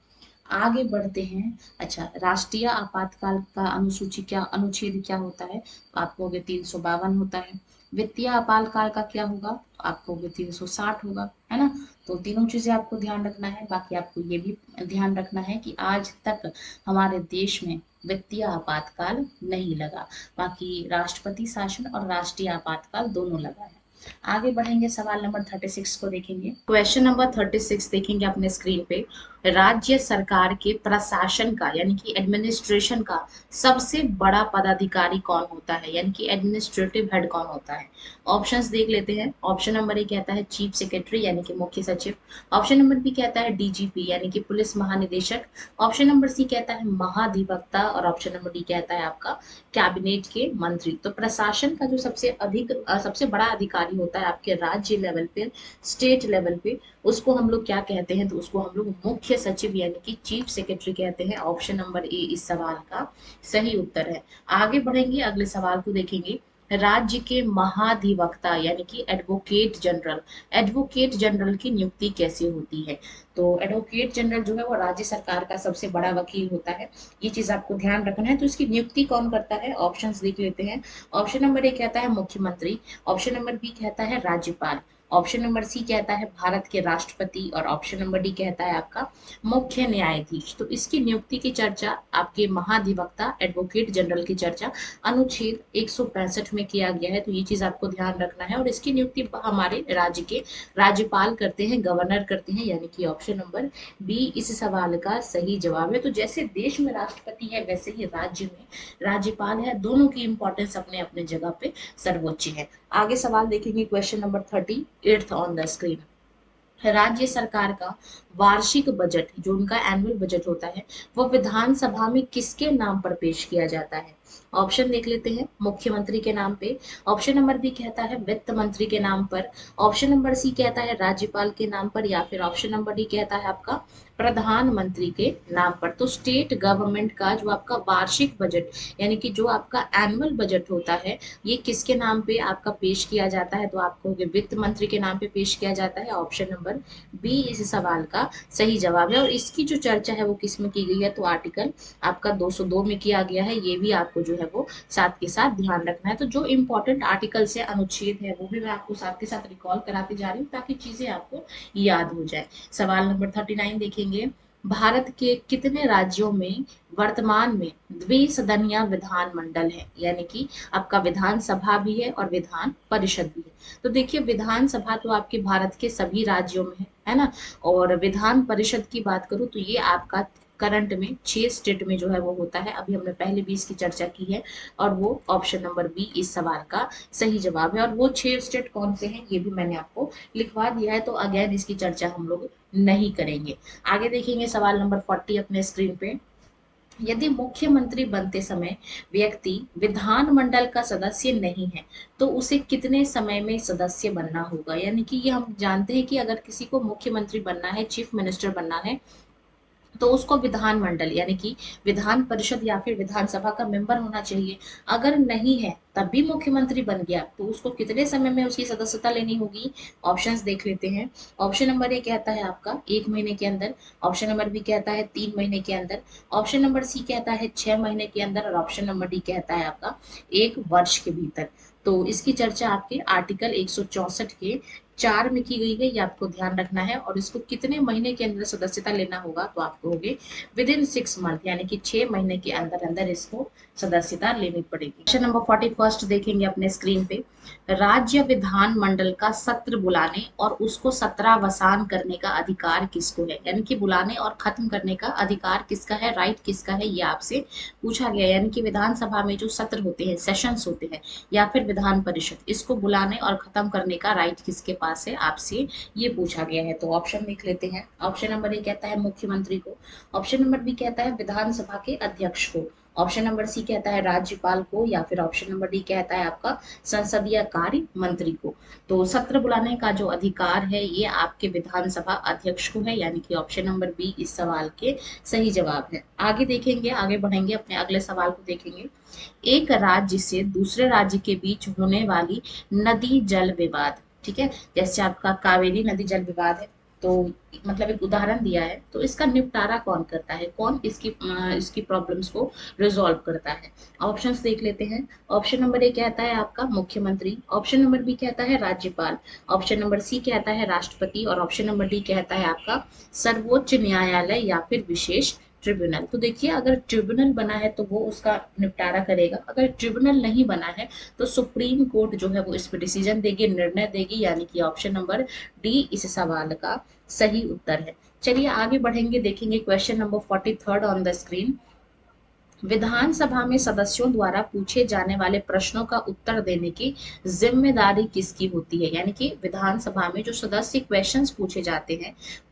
आगे बढ़ते हैं। अच्छा, राष्ट्रीय आपातकाल का अनुच्छेद क्या होता है? तो आप कहोगे 352 होता है। वित्तीय आपातकाल का क्या होगा? तो आप कहोगे 360 होगा, है ना? तो तीनों चीजें आपको ध्यान रखना है। बाकी आपको ये भी ध्यान रखना है कि आज तक हमारे देश में वित्तीय आपातकाल नहीं लगा। बाकी राष्ट्रपति शासन और राष्ट्रीय आपातकाल दोनों लगा है। आगे बढ़ेंगे, सवाल नंबर 36 को देखेंगे। क्वेश्चन नंबर 36 देखेंगे अपने स्क्रीन पे। राज्य सरकार के प्रशासन का यानी कि एडमिनिस्ट्रेशन का सबसे बड़ा पदाधिकारी कौन होता है, यानी कि एडमिनिस्ट्रेटिव हेड कौन होता है। ऑप्शंस देख लेते हैं। ऑप्शन नंबर ए कहता है चीफ सेक्रेटरी यानी कि मुख्य सचिव। ऑप्शन नंबर बी कहता है डीजीपी यानी कि पुलिस महानिदेशक। ऑप्शन नंबर सी कहता है महाधिवक्ता और ऑप्शन नंबर डी कहता है आपका कैबिनेट के मंत्री। तो प्रशासन का जो सबसे बड़ा अधिकारी होता है आपके राज्य लेवल पे, स्टेट लेवल पे, उसको हम लोग क्या कहते हैं, तो उसको हम लोग मुख्य सचिव यानी कि चीफ सेक्रेटरी कहते हैं। ऑप्शन नंबर ए इस सवाल का सही उत्तर है। आगे बढ़ेंगे, अगले सवाल को देखेंगे। राज्य के महाधिवक्ता यानी कि एडवोकेट जनरल की नियुक्ति कैसे होती है। तो एडवोकेट जनरल जो है वो राज्य सरकार का सबसे बड़ा वकील होता है। ये चीज आपको ध्यान रखना है। तो इसकी नियुक्ति कौन करता है, ऑप्शंस देख लेते हैं। ऑप्शन नंबर ए कहता है मुख्यमंत्री। ऑप्शन नंबर बी कहता है राज्यपाल। ऑप्शन नंबर सी कहता है भारत के राष्ट्रपति और ऑप्शन नंबर डी कहता है आपका मुख्य न्यायाधीश। तो इसकी नियुक्ति की चर्चा, आपके महाधिवक्ता एडवोकेट जनरल की चर्चा अनुच्छेद 165 में किया गया है। तो ये चीज आपको ध्यान रखना है। और इसकी नियुक्ति हमारे राज्य के राज्यपाल करते हैं, गवर्नर करते हैं, यानी कि ऑप्शन नंबर बी इस सवाल का सही जवाब है। तो जैसे देश में राष्ट्रपति है वैसे ही राज्य में राज्यपाल है। दोनों की इंपॉर्टेंस अपने अपने जगह पे सर्वोच्च है। आगे सवाल देखेंगे, question number 38 on the screen. राज्य सरकार का वार्षिक बजट, जो उनका एनुअल बजट होता है, वो विधानसभा में किसके नाम पर पेश किया जाता है। ऑप्शन देख लेते हैं। मुख्यमंत्री के नाम पे। ऑप्शन नंबर बी कहता है वित्त मंत्री के नाम पर। ऑप्शन नंबर सी कहता है राज्यपाल के नाम पर या फिर ऑप्शन नंबर डी कहता है आपका प्रधानमंत्री के नाम पर। तो स्टेट गवर्नमेंट का जो आपका वार्षिक बजट यानी कि जो आपका एनुअल बजट होता है, ये किसके नाम पे आपका पेश किया जाता है, तो आपको वित्त मंत्री के नाम पे पेश किया जाता है। ऑप्शन नंबर बी इस सवाल का सही जवाब है। और इसकी जो चर्चा है वो किस में की गई है, तो आर्टिकल आपका 202 में किया गया है। ये भी आपको जो है वो साथ के साथ ध्यान रखना है। तो जो इंपॉर्टेंट आर्टिकल से अनुच्छेद है वो भी मैं आपको साथ के साथ रिकॉल कराते जा रही हूँ ताकि चीजें आपको याद हो जाए। सवाल नंबर 39 देखेंगे। भारत के कितने राज्यों में वर्तमान में द्विसदनीय विधानमंडल है, यानी कि आपका विधानसभा भी है और विधान परिषद भी है। तो देखिए, विधानसभा तो आपके भारत के सभी राज्यों में है ना। और विधान परिषद की बात करूं तो ये आपका करंट में 6 स्टेट में जो है वो होता है। अभी हमने पहले भी इसकी चर्चा की है और वो ऑप्शन नंबर बी इस सवाल का सही जवाब है। और वो 6 स्टेट कौन से हैं ये भी मैंने आपको लिखवा दिया है, तो अगेन इसकी चर्चा हम लोग नहीं करेंगे। आगे देखेंगे सवाल नंबर 40 अपने स्क्रीन पे। यदि मुख्यमंत्री बनते समय व्यक्ति विधानमंडल का सदस्य नहीं है तो उसे कितने समय में सदस्य बनना होगा। यानी कि ये हम जानते हैं कि अगर किसी को मुख्यमंत्री बनना है, चीफ मिनिस्टर बनना है, तो उसको विधानमंडल यानी कि विधान परिषद या फिर विधानसभा का मेंबर होना चाहिए। अगर नहीं है तब भी मुख्यमंत्री बन गया तो उसको कितने समय में उसकी सदस्यता लेनी होगी। ऑप्शंस देख लेते हैं। ऑप्शन नंबर ए कहता है आपका 1 महीने के अंदर। ऑप्शन नंबर बी कहता है 3 महीने के अंदर। ऑप्शन नंबर सी कहता है 6 महीने के अंदर और ऑप्शन नंबर डी कहता है आपका 1 वर्ष के भीतर। तो इसकी चर्चा आपके आर्टिकल 164 के 4 में की गई है, ये आपको ध्यान रखना है। और इसको कितने महीने के अंदर सदस्यता लेना होगा, तो आपको होगे विदिन 6 मंथ यानी कि 6 महीने के अंदर अंदर इसको सदस्यता लेनी पड़ेगी। क्वेश्चन नंबर 41 देखेंगे अपने स्क्रीन पे। राज्य विधान मंडल का सत्र बुलाने और उसको सत्रावसान करने का अधिकार किसको है, यानी कि बुलाने और खत्म करने का अधिकार किसका है, राइट किसका है, ये आपसे पूछा गया। यानी कि विधानसभा में जो सत्र होते हैं, सेशंस होते हैं या फिर विधान परिषद, इसको बुलाने और खत्म करने का राइट किसके पास है, आपसे ये पूछा गया है। तो ऑप्शन देख लेते हैं। ऑप्शन नंबर ए कहता है मुख्यमंत्री को। ऑप्शन नंबर बी कहता है विधानसभा के अध्यक्ष को। ऑप्शन नंबर सी कहता है राज्यपाल को या फिर ऑप्शन नंबर डी कहता है आपका संसदीय कार्य मंत्री को। तो सत्र बुलाने का जो अधिकार है ये आपके विधानसभा अध्यक्ष को है, यानी कि ऑप्शन नंबर बी इस सवाल के सही जवाब है। आगे देखेंगे, आगे बढ़ेंगे, अपने अगले सवाल को देखेंगे। एक राज्य से दूसरे राज्य के बीच होने वाली नदी जल विवाद, ठीक है, जैसे आपका कावेरी नदी जल विवाद है, तो मतलब एक उदाहरण दिया है, तो इसका निपटारा कौन करता है, कौन इसकी प्रॉब्लम्स को रिजॉल्व करता है। ऑप्शंस देख लेते हैं। ऑप्शन नंबर ए कहता है आपका मुख्यमंत्री। ऑप्शन नंबर बी कहता है राज्यपाल। ऑप्शन नंबर सी कहता है राष्ट्रपति और ऑप्शन नंबर डी कहता है आपका सर्वोच्च न्यायालय या फिर विशेष ट्रिब्यूनल। तो देखिए अगर ट्रिब्यूनल बना है तो वो उसका निपटारा करेगा, अगर ट्रिब्यूनल नहीं बना है तो सुप्रीम कोर्ट जो है वो इस पर डिसीजन देगी, निर्णय देगी, यानी कि ऑप्शन नंबर डी इस सवाल का सही उत्तर है। चलिए आगे बढ़ेंगे, देखेंगे question number 43 on the screen. विधानसभा में सदस्यों द्वारा पूछे जाने वाले प्रश्नों का उत्तर देने की जिम्मेदारी किसकी होती है, यानी कि विधानसभा में जो सदस्य क्वेश्चंस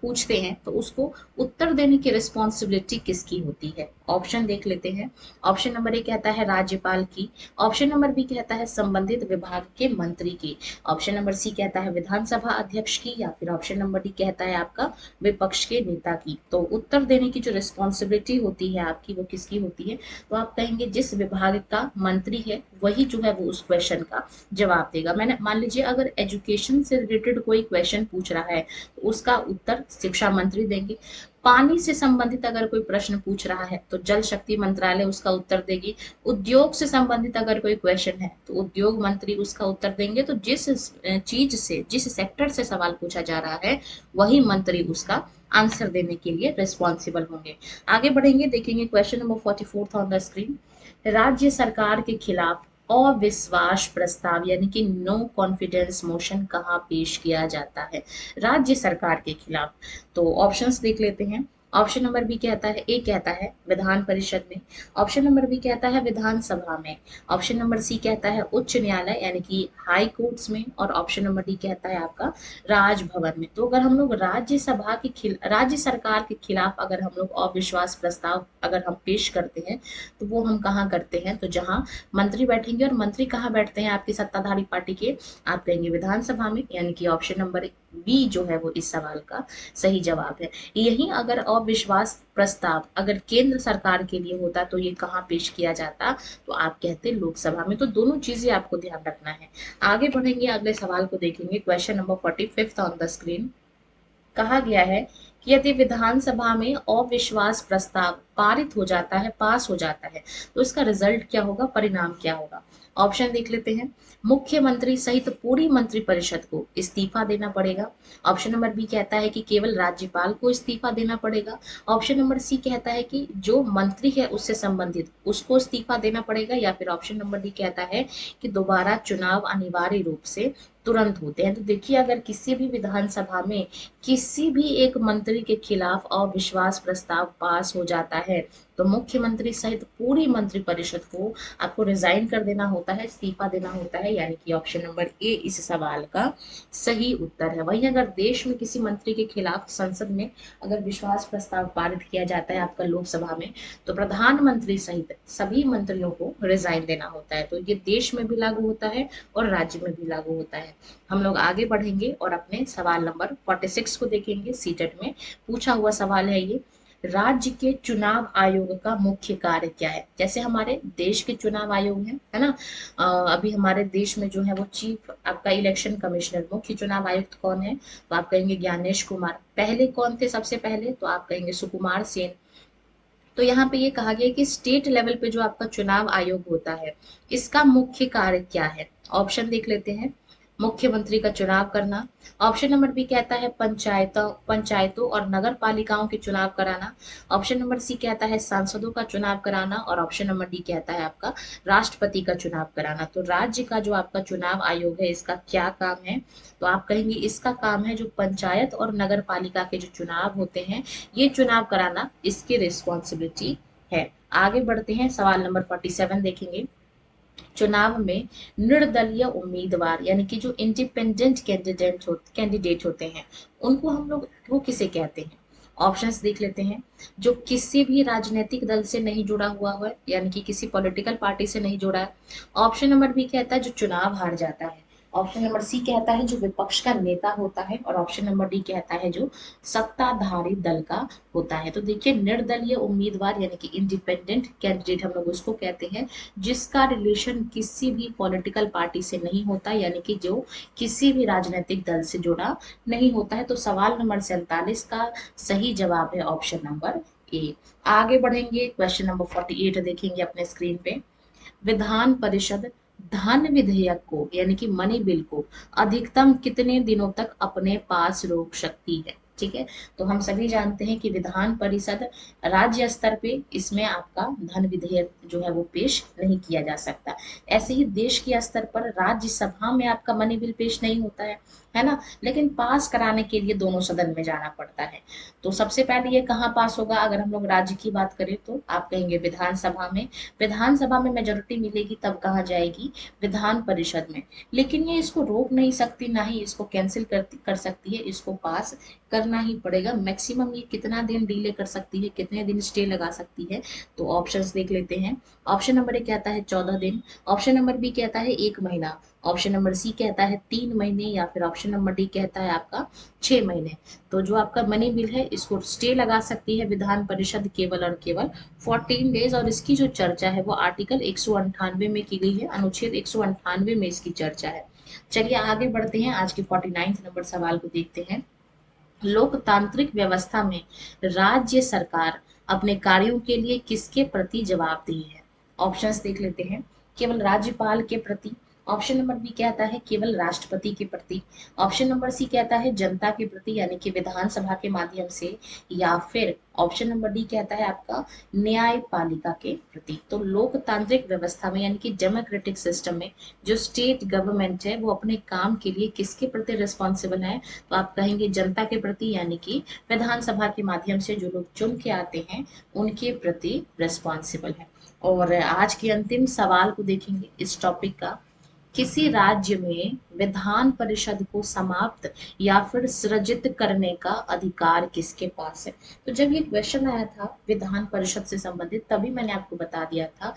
पूछते हैं तो उसको उत्तर देने की रिस्पॉन्सिबिलिटी किसकी होती है। ऑप्शन देख लेते हैं। ऑप्शन नंबर ए कहता है राज्यपाल की, ऑप्शन नंबर बी कहता है संबंधित विभाग के मंत्री की, ऑप्शन नंबर सी कहता है विधानसभा अध्यक्ष की, या फिर ऑप्शन नंबर डी कहता है आपका विपक्ष के नेता की। तो उत्तर देने की जो रिस्पॉन्सिबिलिटी होती है आपकी वो किसकी होती है, तो आप कहेंगे जिस विभाग का मंत्री है वही जो है वो उस क्वेश्चन का जवाब देगा। मैंने मान लीजिए अगर एजुकेशन से रिलेटेड कोई क्वेश्चन पूछ रहा है तो उसका उत्तर शिक्षा मंत्री देंगे। पानी से संबंधित अगर कोई प्रश्न पूछ रहा है तो जल शक्ति मंत्रालय उसका उत्तर देगी। उद्योग से संबंधित अगर कोई क्वेश्चन है तो उद्योग मंत्री उसका उत्तर देंगे। तो जिस चीज से, जिस सेक्टर से सवाल पूछा जा रहा है वही मंत्री उसका आंसर देने के लिए रिस्पॉन्सिबल होंगे। आगे बढ़ेंगे, देखेंगे question number 44 on the screen. राज्य सरकार के खिलाफ अविश्वास प्रस्ताव यानी कि नो कॉन्फिडेंस मोशन कहाँ पेश किया जाता है राज्य सरकार के खिलाफ। तो ऑप्शंस देख लेते हैं। ऑप्शन नंबर बी कहता है, ए कहता है विधान परिषद में, ऑप्शन नंबर बी कहता है विधानसभा में, ऑप्शन नंबर सी कहता है उच्च न्यायालय यानी कि हाई कोर्ट्स में, और ऑप्शन नंबर डी कहता है आपका राजभवन में। तो अगर हम लोग राज्य सरकार के खिलाफ अगर हम लोग अविश्वास प्रस्ताव अगर हम पेश करते हैं तो वो हम कहाँ करते हैं, तो जहां मंत्री बैठेंगे, और मंत्री कहाँ बैठते हैं आपकी सत्ताधारी पार्टी के, आप कहेंगे विधानसभा में, यानी कि ऑप्शन नंबर बी जो है वो इस सवाल का सही जवाब है। यही अगर अविश्वास प्रस्ताव अगर केंद्र सरकार के लिए होता तो ये कहाँ पेश किया जाता, तो आप कहते लोकसभा में। तो दोनों चीजें आपको ध्यान रखना है। आगे बढ़ेंगे, अगले सवाल को देखेंगे, question number 45 on the screen. कहा गया है कि यदि विधानसभा में अविश्वास प्रस्ताव पारित हो जाता है, पास हो जाता है, तो इसका रिजल्ट क्या होगा, परिणाम क्या होगा। ऑप्शन देख लेते हैं। मुख्यमंत्री सहित पूरी मंत्रिपरिषद को इस्तीफा देना पड़ेगा। ऑप्शन नंबर बी कहता है कि केवल राज्यपाल को इस्तीफा देना पड़ेगा। ऑप्शन नंबर सी कहता है कि जो मंत्री है उससे संबंधित उसको इस्तीफा देना पड़ेगा, या फिर ऑप्शन नंबर डी कहता है कि दोबारा चुनाव अनिवार्य रूप से तुरंत होते हैं। तो देखिए अगर किसी भी विधानसभा में किसी भी एक मंत्री के खिलाफ अविश्वास प्रस्ताव पास हो जाता है तो मुख्यमंत्री सहित पूरी मंत्रिपरिषद को आपको रिजाइन कर देना होता है, इस्तीफा देना होता है, यानी कि ऑप्शन नंबर ए इस सवाल का सही उत्तर है। वहीं अगर देश में किसी मंत्री के खिलाफ संसद में अगर विश्वास प्रस्ताव पारित किया जाता है आपका लोकसभा में, तो प्रधानमंत्री सहित सभी मंत्रियों को रिजाइन देना होता है। तो ये देश में भी लागू होता है और राज्य में भी लागू होता है। हम लोग आगे बढ़ेंगे और अपने सवाल नंबर 46 को देखेंगे। सीटेट में पूछा हुआ सवाल है ये, राज्य के चुनाव आयोग का मुख्य कार्य क्या है। जैसे हमारे देश के चुनाव आयोग है ना, अभी हमारे देश में जो है वो चीफ आपका इलेक्शन कमिश्नर, मुख्य चुनाव आयुक्त कौन है, तो आप कहेंगे ज्ञानेश कुमार। पहले कौन थे सबसे पहले, तो आप कहेंगे सुकुमार सेन। तो यहाँ पे ये कहा गया कि स्टेट लेवल पे जो आपका चुनाव आयोग होता है इसका मुख्य कार्य क्या है। ऑप्शन देख लेते हैं। मुख्यमंत्री का चुनाव करना, ऑप्शन नंबर बी कहता है पंचायतों और नगर पालिकाओं के चुनाव कराना, ऑप्शन नंबर सी कहता है सांसदों का चुनाव कराना, और ऑप्शन नंबर डी कहता है आपका राष्ट्रपति का चुनाव कराना। तो राज्य का जो आपका चुनाव आयोग है इसका क्या काम है, तो आप कहेंगे इसका काम है जो पंचायत और नगर पालिका के जो चुनाव होते हैं ये चुनाव कराना इसकी रिस्पॉन्सिबिलिटी है। आगे बढ़ते हैं, सवाल नंबर 47 देखेंगे। चुनाव में निर्दलीय उम्मीदवार यानी कि जो इंडिपेंडेंट कैंडिडेट होते हैं उनको हम लोग वो किसे कहते हैं। ऑप्शंस देख लेते हैं। जो किसी भी राजनीतिक दल से नहीं जुड़ा हुआ है यानी कि किसी पॉलिटिकल पार्टी से नहीं जुड़ा है। ऑप्शन नंबर बी कहता है जो चुनाव हार जाता है। ऑप्शन नंबर सी कहता है जो विपक्ष का नेता होता है, और ऑप्शन नंबर डी कहता है जो सत्ताधारी दल का होता है। तो देखिए निर्दलीय उम्मीदवार यानी कि इंडिपेंडेंट कैंडिडेट हम लोग उसको कहते हैं जिसका रिलेशन किसी भी पॉलिटिकल पार्टी से नहीं होता, यानी कि जो किसी भी राजनीतिक दल से जुड़ा नहीं होता है। तो सवाल नंबर 47 का सही जवाब है ऑप्शन नंबर ए। आगे बढ़ेंगे, क्वेश्चन नंबर 48 देखेंगे अपने स्क्रीन पे। विधान परिषद धन विधेयक को यानी कि मनी बिल को अधिकतम कितने दिनों तक अपने पास रोक सकती है। ठीक है। तो हम सभी जानते हैं कि विधान परिषद राज्य स्तर पे इसमें आपका धन विधेयक जो है वो पेश नहीं किया जा सकता। ऐसे ही देश के स्तर पर राज्यसभा में आपका मनी बिल पेश नहीं होता है ना, लेकिन पास कराने के लिए दोनों सदन में जाना पड़ता है। तो सबसे पहले ये कहाँ पास होगा, अगर हम लोग राज्य की बात करें तो आप कहेंगे विधानसभा में। विधानसभा में मेजोरिटी मिलेगी तब कहाँ जाएगी, विधान परिषद में। लेकिन ये इसको रोक नहीं सकती, ना ही इसको कैंसिल कर सकती है, इसको पास करना ही पड़ेगा। मैक्सिमम ये कितना दिन डिले कर सकती है, कितने दिन स्टे लगा सकती है, तो ऑप्शंस देख लेते हैं। ऑप्शन नंबर ए कहता है 14 दिन, ऑप्शन नंबर बी कहता है 1 महीना, ऑप्शन नंबर सी कहता है 3 महीने, या फिर ऑप्शन नंबर डी कहता है आपका 6 महीने। तो जो आपका मनी बिल है इसको स्टे लगा सकती है विधान परिषद केवल और केवल 14 डेज। और इसकी जो चर्चा है वो आर्टिकल 198 में की गई है, अनुच्छेद 198 में इसकी चर्चा है। चलिए आगे बढ़ते हैं, आज के 49 नंबर सवाल को देखते हैं। लोकतांत्रिक व्यवस्था में राज्य सरकार अपने कार्यों के लिए किसके प्रति जवाबदेही है। ऑप्शंस देख लेते हैं। केवल राज्यपाल के प्रति, ऑप्शन नंबर बी कहता है केवल राष्ट्रपति के प्रति, ऑप्शन नंबर सी कहता है जनता के प्रति यानी कि विधानसभा के माध्यम से, या फिर ऑप्शन नंबर डी कहता है आपका न्यायपालिका के प्रति। तो लोकतांत्रिक व्यवस्था में यानी कि डेमोक्रेटिक सिस्टम में जो स्टेट गवर्नमेंट है वो अपने काम के लिए किसके प्रति रिस्पॉन्सिबल है, तो आप कहेंगे जनता के प्रति, यानी कि विधानसभा के माध्यम से जो लोग चुन के आते हैं उनके प्रति रिस्पॉन्सिबल है। और आज के अंतिम सवाल को देखेंगे इस टॉपिक का। किसी राज्य में विधान परिषद को समाप्त या फिर सृजित करने का अधिकार किसके पास है। तो जब ये क्वेश्चन आया था विधान परिषद से संबंधित, तभी मैंने आपको बता दिया था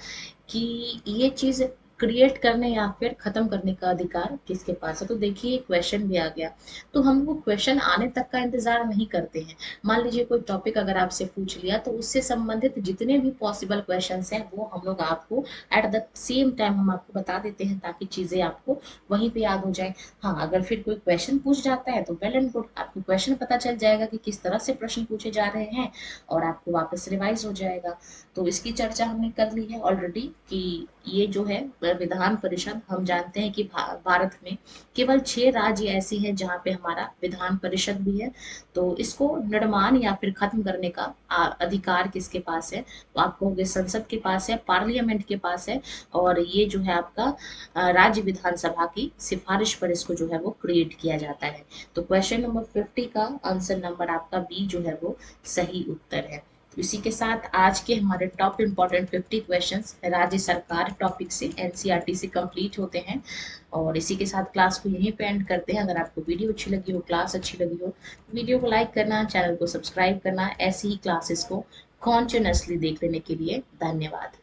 कि ये चीज क्रिएट करने या फिर खत्म करने का अधिकार किसके पास है। तो देखिए क्वेश्चन भी आ गया, तो हम वो क्वेश्चन आने तक का इंतजार नहीं करते हैं। मान लीजिए कोई टॉपिक अगर आपसे पूछ लिया तो उससे संबंधित जितने भी पॉसिबल क्वेश्चंस हैं वो हम लोग आपको एट द सेम टाइम हम आपको बता देते हैं, ताकि चीजें आपको वहीं पे याद हो जाए। हाँ, अगर फिर कोई क्वेश्चन पूछ जाता है तो वेल एंड गुड, आपको क्वेश्चन पता चल जाएगा कि किस तरह से प्रश्न पूछे जा रहे हैं और आपको वापस रिवाइज हो जाएगा। तो इसकी चर्चा हमने कर ली है ऑलरेडी कि ये जो है विधान परिषद, हम जानते हैं कि भारत में केवल 6 राज्य ऐसे हैं जहाँ पे हमारा विधान परिषद भी है। तो इसको निर्माण या फिर खत्म करने का अधिकार किसके पास है, तो आप कहोगे संसद के पास है, पार्लियामेंट के पास है। और ये जो है आपका राज्य विधानसभा की सिफारिश पर इसको जो है वो क्रिएट किया जाता है। तो क्वेश्चन नंबर 50 का आंसर नंबर आपका बी जो है वो सही उत्तर है। तो इसी के साथ आज के हमारे टॉप इम्पोर्टेंट 50 क्वेश्चंस राज्य सरकार टॉपिक से एनसीईआरटी से कंप्लीट होते हैं। और इसी के साथ क्लास को यहीं पे एंड करते हैं। अगर आपको वीडियो अच्छी लगी हो, क्लास अच्छी लगी हो, वीडियो को लाइक करना, चैनल को सब्सक्राइब करना, ऐसी ही क्लासेस को कॉन्टिन्यूसली देख लेने के लिए धन्यवाद।